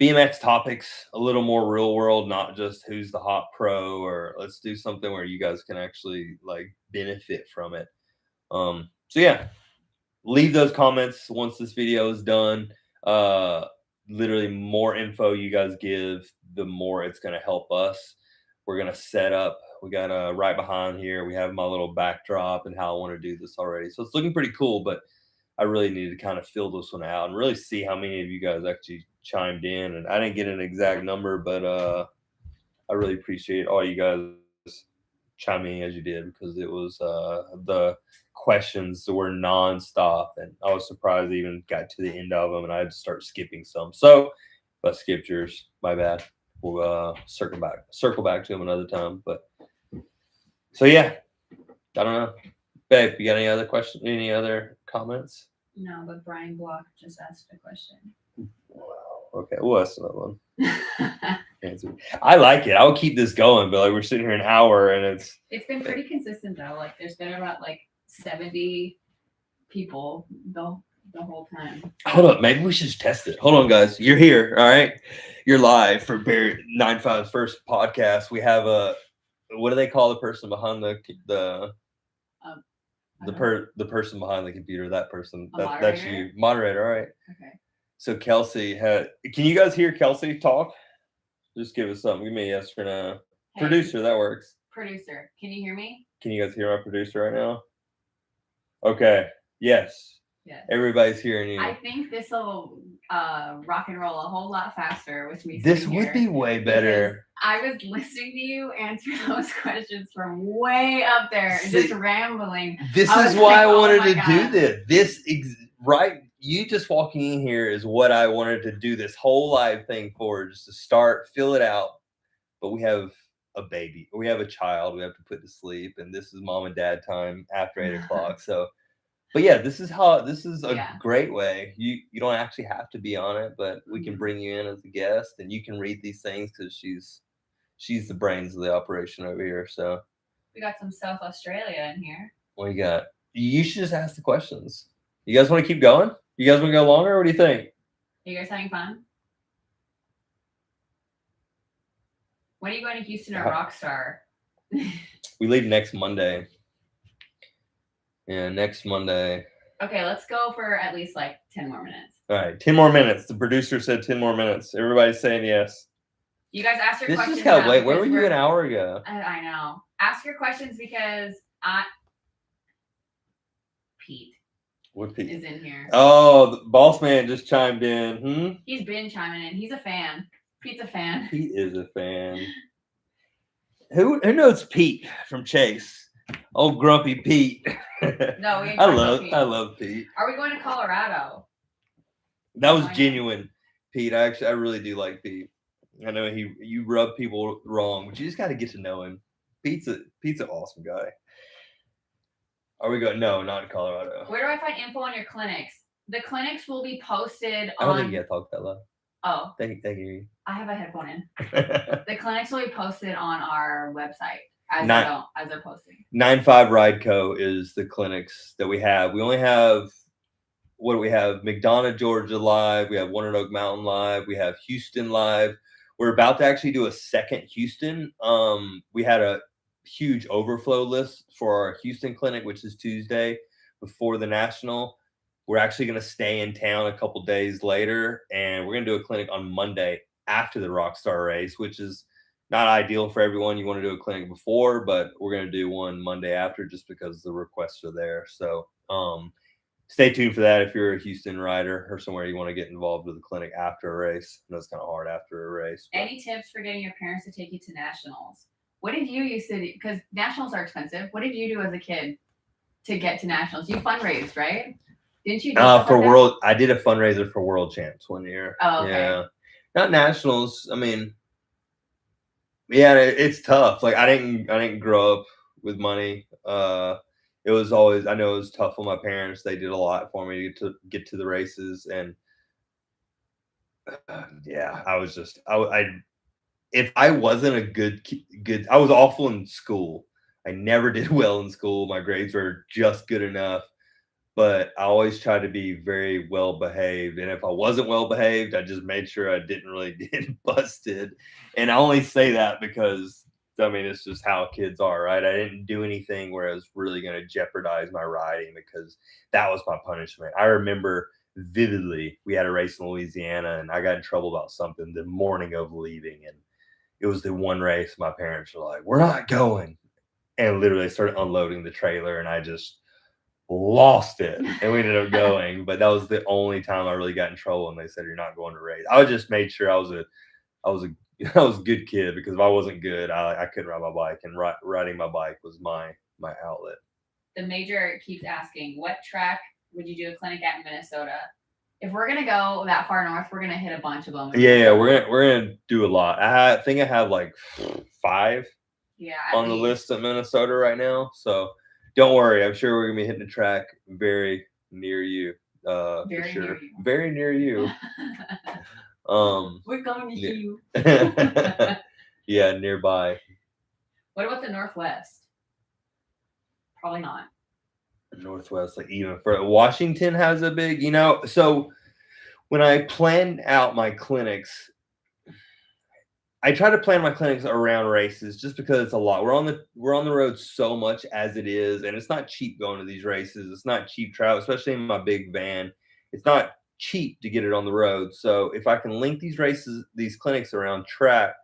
BMX topics, a little more real world, not just who's the hot pro, or let's do something where you guys can actually like benefit from it. So yeah, leave those comments once this video is done. Literally, more info you guys give, the more it's going to help us. We're going to set up. We got right behind here. We have my little backdrop and how I want to do this already. So it's looking pretty cool, but I really need to kind of fill this one out and really see how many of you guys actually chimed in. And I didn't get an exact number, but I really appreciate all you guys chiming as you did, because it was the questions were nonstop, and I was surprised I even got to the end of them, and I had to start skipping some. So if I skipped yours, my bad. We'll circle back to them another time. But so yeah, I don't know, babe. You got any other questions? Any other comments? No, but Brian Block just asked a question. Okay, we'll ask another one. I like it. I'll keep this going, but like we're sitting here an hour and it's been pretty consistent though. Like there's been about like 70 people the whole time. Hold up, maybe we should just test it. Hold on, guys. You're here, all right? You're live for NINEFIVE's first podcast. We have what do they call the person behind the The person behind the computer, that person. A That's moderator? you. Moderator, all right. Okay. So Kelsey can you guys hear Kelsey talk? Just give us something. Give me a yes or no. Hey, Producer, that works. producer, can you hear me? Can you guys hear my producer right now? Okay. Yes. Yes. Everybody's hearing you. I think this will rock and roll a whole lot faster with me. This sitting would here be way because better. I was listening to you answer those questions from way up there, See, just rambling. This I is was why like, I oh wanted my to do God. this. Right, you just walking in here is what I wanted to do this whole live thing for, just to start, fill it out. But we have a baby, we have a child, we have to put to sleep, and this is mom and dad time after 8 o'clock. So, but yeah, this is a Yeah. great way. You don't actually have to be on it, but we can Mhm. bring you in as a guest, and you can read these things because she's the brains of the operation over here. So We got some South Australia in here. what you got? You should just ask the questions. You guys want to keep going? You guys want to go longer? What do you think? Are you guys having fun? When are you going to Houston or Rockstar? We leave next Monday. Yeah, next Monday. Okay, let's go for at least like 10 more minutes. All right, 10 more minutes. The producer said 10 more minutes. Everybody's saying yes. You guys ask your This questions. just got now wait. Where were because you we're- an hour ago? I know. Ask your questions because Pete What Pete? is in here. Oh, the boss man just chimed in. He's been chiming in. He's a fan. Pete's a fan. Pete is a fan. Who knows Pete from Chase? Old grumpy Pete. No, we ain't I talking about Pete. love Pete. Are we going to Colorado? That was Why not? genuine, Pete. I really do like Pete. I know you rub people wrong, but you just got to get to know him. Pete's an awesome guy. Are we going? No, not in Colorado. Where do I find info on your clinics? The clinics will be posted I don't on. think you got to talk that loud. Oh, Thank you. I have a headphone in. The clinics will be posted on our website as they're posting. 9-5 Ride Co. is the clinics that we have. We only have, what do we have? McDonough, Georgia live. We have One Oak Mountain live. We have Houston live. We're about to actually do a second Houston. We had a huge overflow list for our Houston clinic, which is Tuesday before the National. We're actually going to stay in town a couple days later, and we're going to do a clinic on Monday after the Rockstar race, which is not ideal for everyone. You want to do a clinic before, but we're going to do one Monday after just because the requests are there. So stay tuned for that if you're a Houston rider or somewhere you want to get involved with a clinic after a race. I know it's kind of hard after a race. But. Any tips for getting your parents to take you to nationals? What did you used to do? Because nationals are expensive. What did you do as a kid to get to nationals? You fundraised, right? Didn't you? For world, I did a fundraiser for World Champs one year. Oh, okay. Yeah, not nationals. I mean, yeah, it's tough. Like I didn't grow up with money. It was always, I know it was tough on my parents. They did a lot for me to get to the races, and yeah, I was just if I wasn't a good, I was awful in school. I never did well in school. My grades were just good enough. But I always tried to be very well behaved. And if I wasn't well behaved, I just made sure I didn't really get busted. And I only say that because, I mean, it's just how kids are, right? I didn't do anything where I was really going to jeopardize my riding because that was my punishment. I remember vividly, we had a race in Louisiana and I got in trouble about something the morning of leaving. And it was the one race my parents were like, we're not going. And literally started unloading the trailer and I just lost it and we ended up going. But that was the only time I really got in trouble and they said you're not going to race. I just made sure I was a good kid because if I wasn't good, I couldn't ride my bike, and riding my bike was my outlet. The major keeps asking, what track would you do a clinic at in Minnesota? If we're gonna go that far north, we're gonna hit a bunch of them. Yeah, we're gonna do a lot. I think I have like 5 on the list of Minnesota right now. So don't worry, I'm sure we're gonna be hitting the track very near you. For sure. Very near you. We're coming to you. Yeah, nearby. What about the Northwest? Probably not. Northwest, like even for Washington has a big, so when I planned out my clinics, I try to plan my clinics around races just because it's a lot. We're on the road so much as it is, and it's not cheap going to these races. It's not cheap travel, especially in my big van. It's not cheap to get it on the road. So if I can link these clinics around track,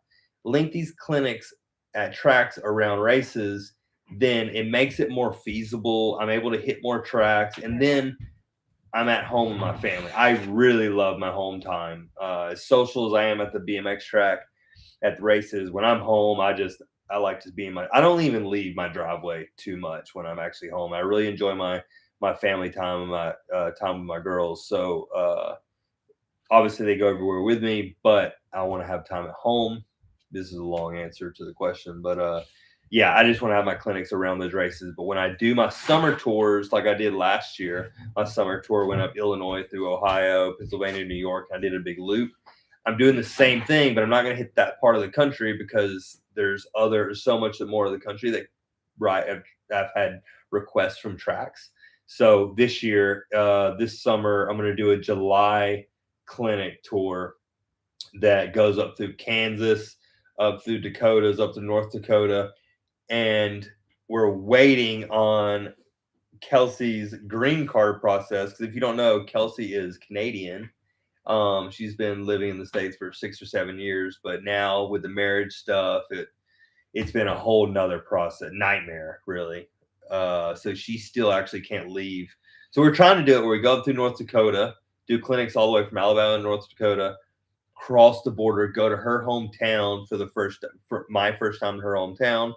link these clinics at tracks around races, then it makes it more feasible. I'm able to hit more tracks, and then I'm at home with my family. I really love my home time. As social as I am at the BMX track, at the races, when I'm home, I like to be in my. I don't even leave my driveway too much when I'm actually home. I really enjoy my family time and my time with my girls. So obviously they go everywhere with me, but I want to have time at home. This is a long answer to the question, but yeah, I just want to have my clinics around those races. But when I do my summer tours, like I did last year, my summer tour went up Illinois through Ohio, Pennsylvania, New York. I did a big loop. I'm doing the same thing, but I'm not going to hit that part of the country because there's so much more of the country that I've had requests from tracks. So this year, this summer, I'm going to do a July clinic tour that goes up through Kansas, up through Dakotas, up to North Dakota, and we're waiting on Kelsey's green card process. Because if you don't know, Kelsey is Canadian. She's been living in the States for 6 or 7 years, but now with the marriage stuff, it's been a whole nother process, nightmare, really. So she still actually can't leave. So we're trying to do it where we go up through North Dakota, do clinics all the way from Alabama to North Dakota, cross the border, go to her hometown for my first time in her hometown,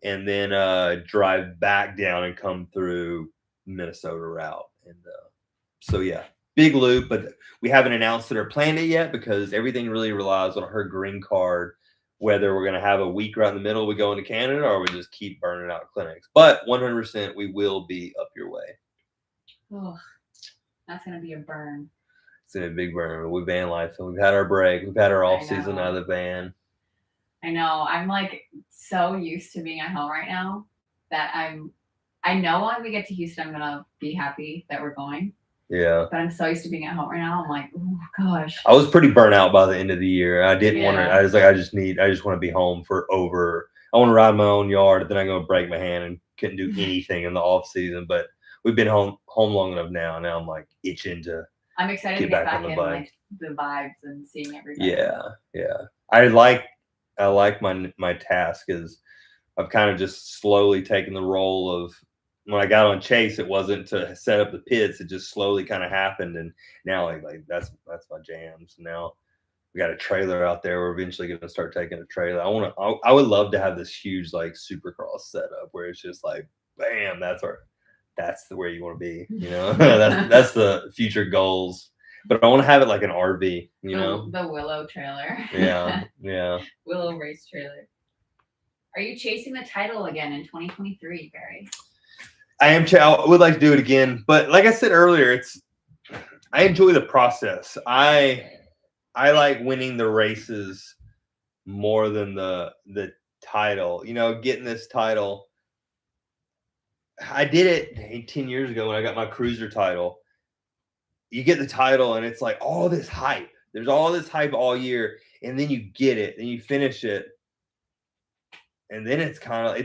and then drive back down and come through Minnesota route. And so yeah, big loop, but we haven't announced it or planned it yet because everything really relies on her green card, whether we're going to have a week right in the middle we go into Canada or we just keep burning out clinics. But 100% we will be up your way. Oh, that's going to be a burn. It's a big burn. We van life, and we've had our break. We've had our off season out of the van. I know. I'm like so used to being at home right now that I know when we get to Houston, I'm gonna be happy that we're going. Yeah. But I'm so used to being at home right now. I'm like, oh gosh. I was pretty burnt out by the end of the year. I didn't want to. Yeah. I was like, I just want to be home for over. I want to ride my own yard. Then I'm gonna break my hand and couldn't do anything in the off season. But we've been home long enough now. Now I'm like itching to. I'm excited to get back in like the vibes and seeing everything. Yeah, yeah. I like my task is I've kind of just slowly taken the role of when I got on Chase, it wasn't to set up the pits. It just slowly kind of happened. And now like that's my jam. So now we got a trailer out there. We're eventually going to start taking a trailer. I would love to have this huge like supercross setup where it's just like, bam, that's the where you want to be, you know. that's the future goals. But I want to have it like an RV, you know. The Willow trailer. Yeah. Willow race trailer. Are you chasing the title again in 2023, Barry? I am. I would like to do it again, but like I said earlier, I enjoy the process. I like winning the races more than the title. You know, getting this title. I did it 10 years ago when I got my cruiser title. You get the title and it's like all this hype. There's all this hype all year, and then you get it and you finish it. And then it's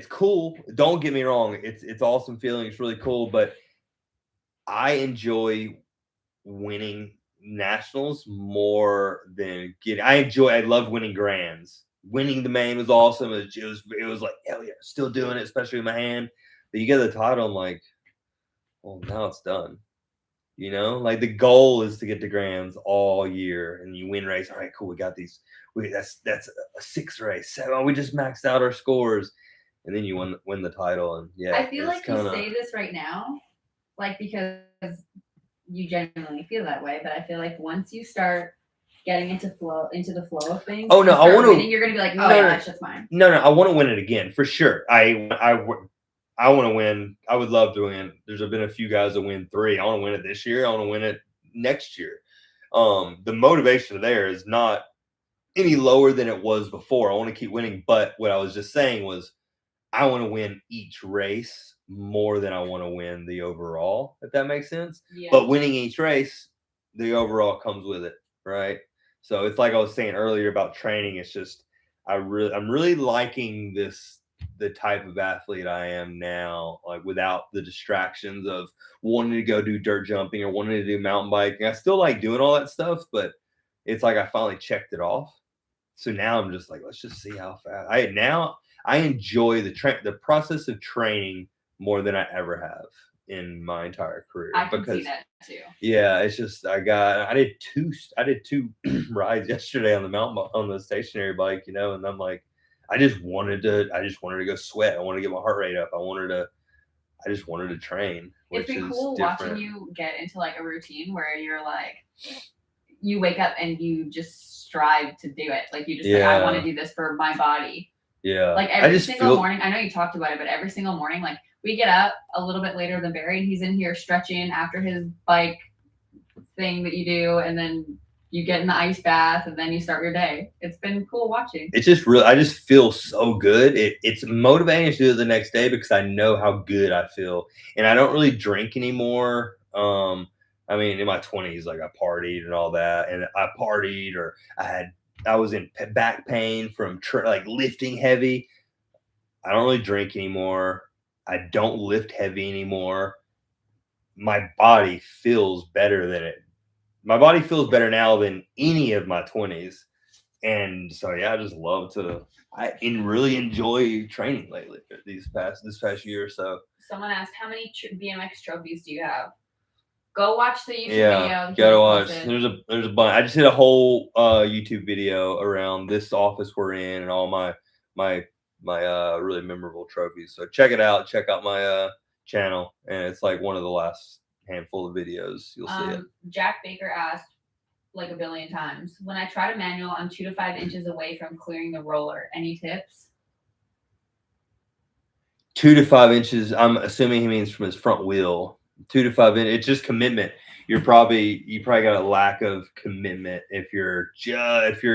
cool. Don't get me wrong. It's awesome feeling. It's really cool, but I enjoy winning nationals more than I love winning grands. Winning the main was awesome. It was like, hell yeah, still doing it, especially with my hand. But you get the title, I'm like, well, now it's done. You know, like the goal is to get to grands all year, and you win race. All right, cool. We got these. That's a 6 race, 7. We just maxed out our scores, and then you win the title. And yeah, I feel like you say this right now, like because you genuinely feel that way. But I feel like once you start getting into the flow of things, oh no, I want to. You're gonna be like, oh yeah, that's just mine. No, I want to win it again for sure. I want to win. I would love to win. There's been a few guys that win 3. I want to win it this year. I want to win it next year. The motivation there is not any lower than it was before. I want to keep winning. But what I was just saying was I want to win each race more than I want to win the overall, if that makes sense. Yeah. But winning each race, the overall comes with it, right? So it's like I was saying earlier about training. It's just I'm really liking the type of athlete I am now, like without the distractions of wanting to go do dirt jumping or wanting to do mountain biking. I still like doing all that stuff, but it's like I finally checked it off. So now I'm just like, let's just see how fast. I enjoy the process of training more than I ever have in my entire career. I can see Because that too. yeah, it's just I did two rides yesterday on the stationary bike, and I'm like, I just wanted to go sweat. I wanted to get my heart rate up. I just wanted to train, It'd which be is cool different. watching you get into like a routine where you're like, you wake up and you just strive to do it. Like you just like, I want to do this for my body. Yeah. Like every single morning, I know you talked about it, but every single morning, like we get up a little bit later than Barry, and he's in here stretching after his bike thing that you do, and then you get in the ice bath, and then you start your day. It's been cool watching. It's just I just feel so good. It's motivating to do it the next day because I know how good I feel, and I don't really drink anymore. I mean, in my 20s, like I partied and all that, and I partied, or I was in back pain from like lifting heavy. I don't really drink anymore. I don't lift heavy anymore. My body feels better than it. My body feels better now than any of my 20s. And so yeah, I just love to really enjoy training lately this past year or so. Someone asked, how many BMX trophies do you have? Go watch the YouTube Yeah, video. gotta watch. There's a bunch. I just did a whole YouTube video around this office we're in and all my really memorable trophies. So check it out. Check out my channel, and it's like one of the last handful of videos you'll see it. Jack Baker asked like a billion times, when I try to manual, I'm 2 to 5 inches away from clearing the roller. Any tips? 2 to 5 inches. I'm assuming he means from his front wheel. 2 to 5 inches. It's just commitment. You probably got a lack of commitment if you're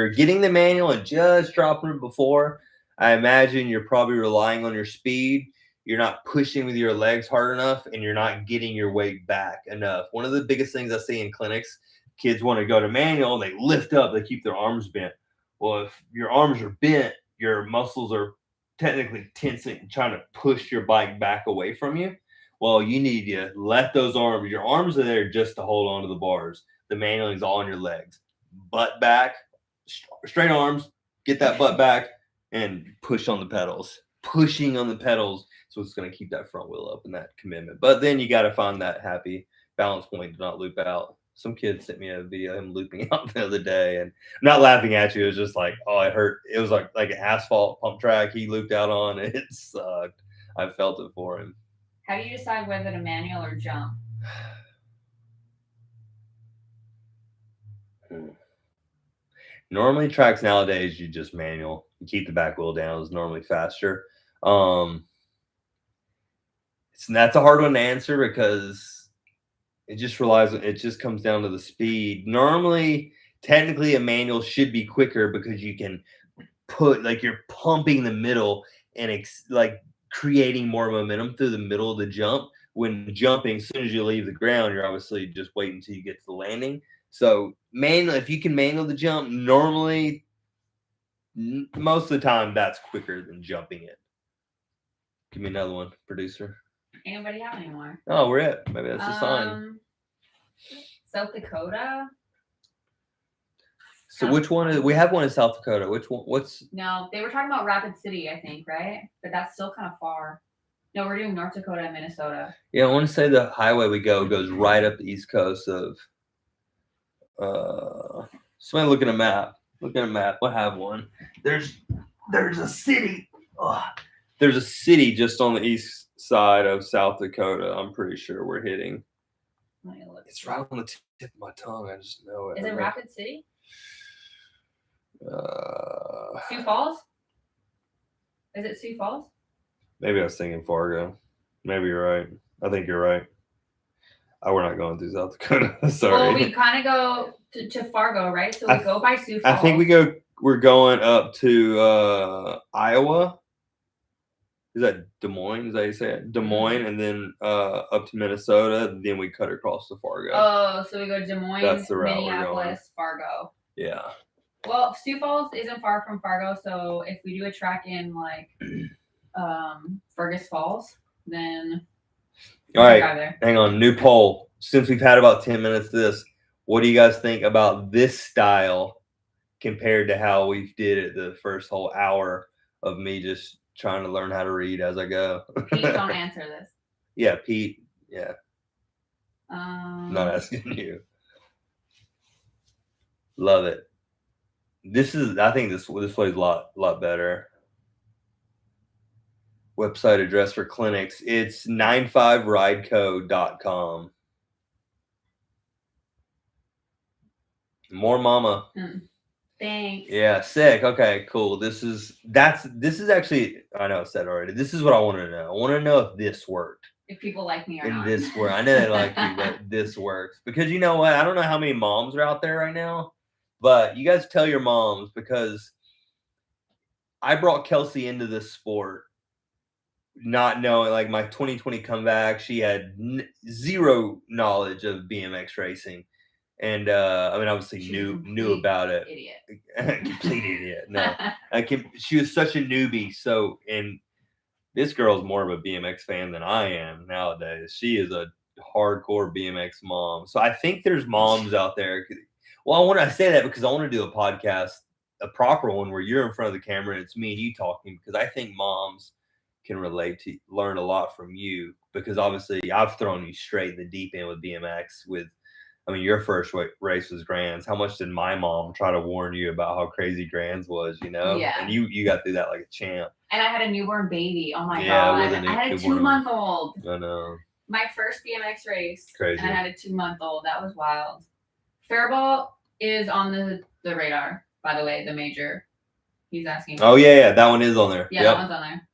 getting the manual and just dropping it before. I imagine you're probably relying on your speed. You're not pushing with your legs hard enough, and you're not getting your weight back enough. One of the biggest things I see in clinics, kids want to go to manual, they lift up, they keep their arms bent. Well, if your arms are bent, your muscles are technically tensing and trying to push your bike back away from you. Well, you need to let those arms, your arms are there just to hold on to the bars. The manualing is all on your legs. Butt back, straight arms, get that butt back, and push on the pedals. Pushing on the pedals, so it's going to keep that front wheel up and that commitment. But then you got to find that happy balance point to not loop out. Some kid sent me a video of him looping out the other day, and I'm not laughing at you. It was just like, oh, it hurt. It was like an asphalt pump track he looped out on. And it sucked. I felt it for him. How do you decide whether to manual or jump? Normally, tracks nowadays you just manual. You keep the back wheel down. It's normally faster. That's a hard one to answer because it just comes down to the speed. Normally, technically, a manual should be quicker because you can you're pumping the middle and creating more momentum through the middle of the jump. When jumping, as soon as you leave the ground, you're obviously just waiting until you get to the landing. So if you can manual the jump, normally most of the time that's quicker than jumping it. Give me another one, producer. Anybody have any more? Oh, we're it. Maybe that's a sign. South Dakota. So which one we have one in South Dakota? Which one? No, they were talking about Rapid City, I think, right? But that's still kind of far. No, we're doing North Dakota and Minnesota. Yeah, I want to say the highway we go goes right up the east coast of. Somebody look at a map. Look at a map. We'll have one. There's a city. There's a city just on the east side of South Dakota. I'm pretty sure we're hitting. It's right on the tip of my tongue. I just know it. Is it Rapid City? Sioux Falls? Is it Sioux Falls? Maybe I was thinking Fargo. Maybe you're right. I think you're right. We're not going through South Dakota. Sorry. Well, we kind of go to Fargo, right? So we go by Sioux Falls. I think we're going up to Iowa. Is that Des Moines? Is that how you say it? Des Moines, and then up to Minnesota. Then we cut across to Fargo. Oh, so we go Des Moines, That's the route Minneapolis, Fargo. Yeah. Well, Sioux Falls isn't far from Fargo, so if we do a track in like Fergus Falls, then All we can right, drive there. hang on. New poll. Since we've had about 10 minutes to this, what do you guys think about this style compared to how we did it the first whole hour of me just trying to learn how to read as I go? Pete, don't answer this. Yeah, Pete. Yeah. Not asking you. Love it. I think this plays a lot better. Website address for clinics. It's 95rideco.com. More mama. Thanks. Yeah, sick. Okay, cool. This is actually, I know I said already. This is what I want to know. I want to know if this worked. If people like me or In not. this work. I know they like you, but this works. Because you know what? I don't know how many moms are out there right now, but you guys tell your moms, because I brought Kelsey into this sport not knowing, like, my 2020 comeback. She had zero knowledge of BMX racing. And I mean, obviously knew about it. Idiot. Complete idiot. No, she was such a newbie. So, and this girl's more of a BMX fan than I am nowadays. She is a hardcore BMX mom. So I think there's moms out there. Well, I say that because I want to do a podcast, a proper one where you're in front of the camera and it's me and you talking, because I think moms can learn a lot from you, because obviously I've thrown you straight in the deep end with BMX. I mean, your first race was Grands. How much did my mom try to warn you about how crazy Grands was, you know? Yeah. And you got through that like a champ. And I had a newborn baby. Oh my God. I had a 2-month-old. I know. My first BMX race. Crazy. And I had a 2-month-old. That was wild. Fairball is on the radar, by the way, the major. He's asking. Oh, yeah. That one is on there. Yeah, that one's on there.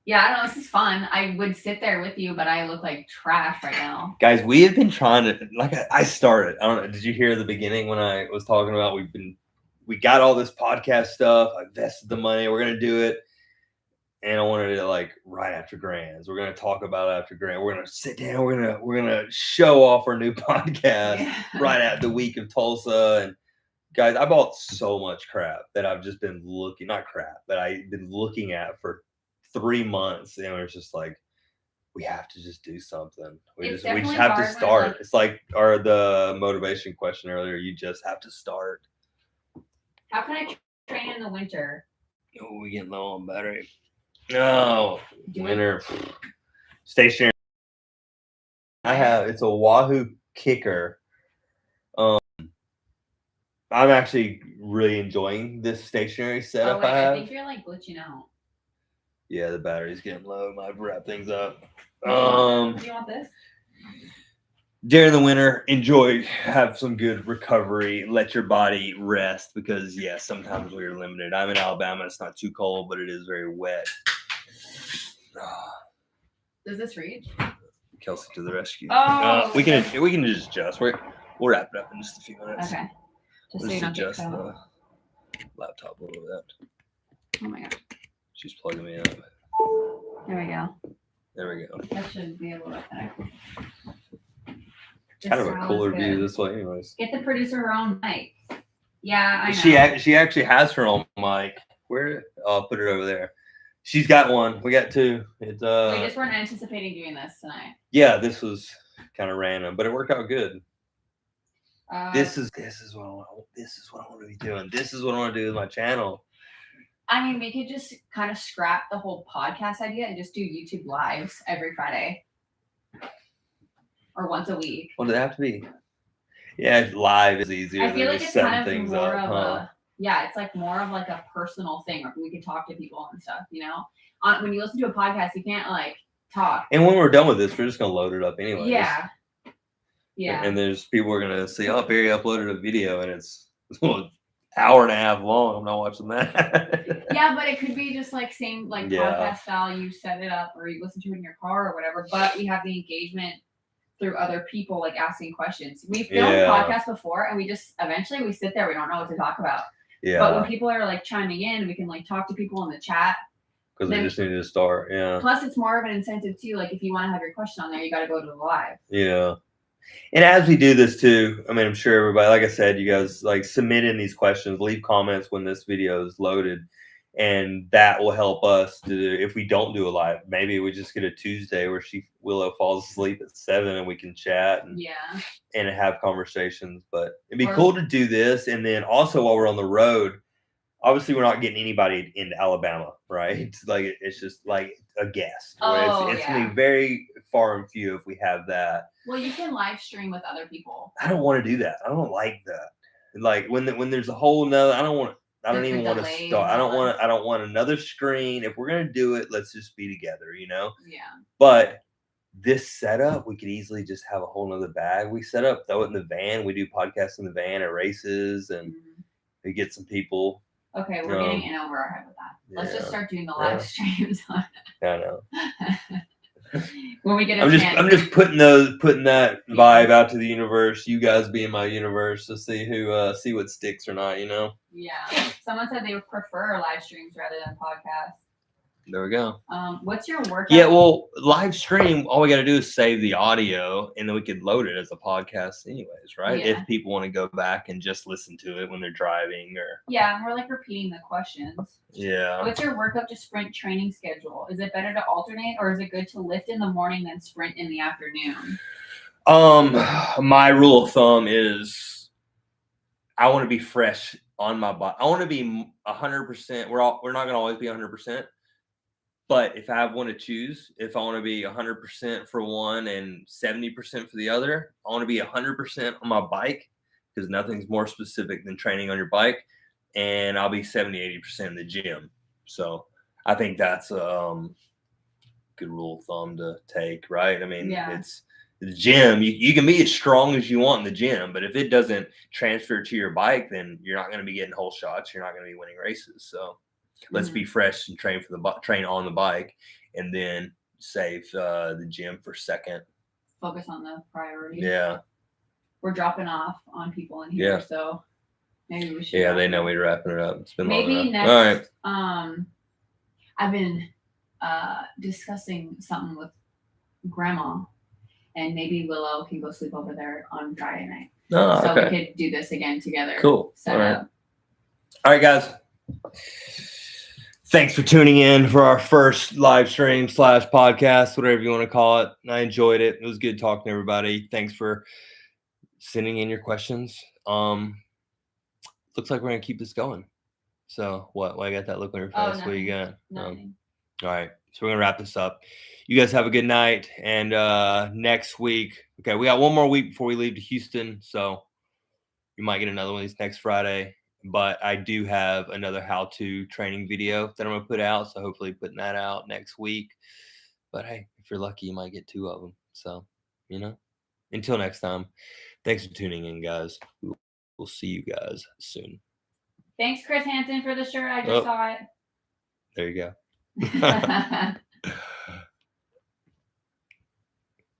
Yeah, I don't know. This is fun. I would sit there with you, but I look like trash right now. Guys, we have been trying to, like, I started. I don't know. Did you hear the beginning when I was talking about we got all this podcast stuff. I invested the money. We're going to do it. And I wanted it like right after Grands. We're going to talk about it after Grand. We're going to sit down. We're going to show off our new podcast right at the week of Tulsa. And guys, I bought so much crap that I've just been not crap, but I've been looking at for 3 months, and it's just like, we have to just do something. We just have to start. It's like the motivation question earlier. You just have to start. How can I train in the winter? Oh, we get low on battery. No, winter stationary. It's a Wahoo kicker. I'm actually really enjoying this stationary setup I have. I think you're like glitching out. Yeah, the battery's getting low. Might wrap things up. Do you want this? During the winter, enjoy, have some good recovery, let your body rest, because sometimes we're limited. I'm in Alabama. It's not too cold, but it is very wet. Does this reach? Kelsey to the rescue. Oh, we can just adjust. We'll wrap it up in just a few minutes. Okay. Just so you don't adjust the laptop a little bit. Oh my God. She's plugging me up. There we go. That should be a little better. Kind of a cooler view this way, anyways. Get the producer her own mic. Yeah, I know. She actually has her own mic. Where? I'll put it over there. She's got one. We got two. It's We just weren't anticipating doing this tonight. Yeah, this was kind of random, but it worked out good. This is what I want. This is what I want to be doing. This is what I want to do with my channel. I mean, we could just kind of scrap the whole podcast idea and just do YouTube lives every Friday or once a week. What does it have to be? Yeah, live is easier. I feel like it's kind of more of a it's like more of like a personal thing. Like we could talk to people and stuff, you know. When you listen to a podcast, you can't like talk. And when we're done with this, we're just gonna load it up anyway. Yeah. And there's people who are gonna say, "Oh, Barry uploaded a video, and it's an hour and a half long." I'm not watching that. Yeah, but it could be just like same podcast style. You set it up, or you listen to it in your car or whatever. But we have the engagement through other people, like asking questions. We filmed podcasts before, and we just eventually we sit there. We don't know what to talk about. Yeah. But when people are like chiming in, we can like talk to people in the chat. Because we just need to start. Yeah. Plus, it's more of an incentive too. Like if you want to have your question on there, you got to go to the live. Yeah. And as we do this too, I mean, I'm sure everybody, like I said, you guys like submit in these questions, leave comments when this video is loaded, and that will help us to, if we don't do a live, maybe we just get a Tuesday where Willow falls asleep at 7 and we can chat and have conversations. But it'd be cool to do this, and then also while we're on the road, obviously we're not getting anybody into Alabama, right? Like it's just like a guest. It's gonna be very far and few if we have that. Well, you can live stream with other people. I don't want to do that. I don't like that. Like when there's a whole nother, I don't even want to start. I don't want another screen. If we're gonna do it, let's just be together, you know? Yeah. But this setup, we could easily just have a whole nother bag. We set up, throw it in the van. We do podcasts in the van at races, and we get some people. Okay, we're getting in over our head with that. Let's just start doing the live streams. I know. When we get I'm just putting that vibe out to the universe. You guys be in my universe to see see what sticks or not, you know? Yeah. Someone said they would prefer live streams rather than podcasts. There we go. What's your workout? Yeah, well, live stream, all we got to do is save the audio, and then we could load it as a podcast anyways, right? Yeah. If people want to go back and just listen to it when they're driving or... Yeah, and we're like repeating the questions. Yeah. What's your workout to sprint training schedule? Is it better to alternate, or is it good to lift in the morning then sprint in the afternoon? My rule of thumb is I want to be fresh on my body. I want to be 100%. We're not going to always be 100%. But if I want to choose, if I want to be 100% for one and 70% for the other, I want to be 100% on my bike because nothing's more specific than training on your bike. And I'll be 70, 80% in the gym. So I think that's a good rule of thumb to take, right? I mean, it's the gym. You can be as strong as you want in the gym, but if it doesn't transfer to your bike, then you're not going to be getting whole shots. You're not going to be winning races. So let's be fresh and train on the bike, and then save the gym for second. Focus on the priorities. Yeah. We're dropping off on people in here, so maybe we should. Yeah, they know we're wrapping it up. It's been maybe long next. All right. I've been discussing something with Grandma, and maybe Willow can go sleep over there on Friday night. Oh, so we could do this again together. Cool. All right, guys. Thanks for tuning in for our first live stream / podcast, whatever you want to call it. I enjoyed it. It was good talking to everybody. Thanks for sending in your questions. Looks like we're going to keep this going. So what? Why I got that look on your face? What you got? All right. So we're going to wrap this up. You guys have a good night. And next week, okay, we got one more week before we leave to Houston. So you might get another one of these next Friday. But I do have another how-to training video that I'm going to put out. So hopefully putting that out next week. But hey, if you're lucky, you might get 2 of them. So, you know, until next time, thanks for tuning in, guys. We'll see you guys soon. Thanks, Chris Hansen, for the shirt. I just saw it. There you go.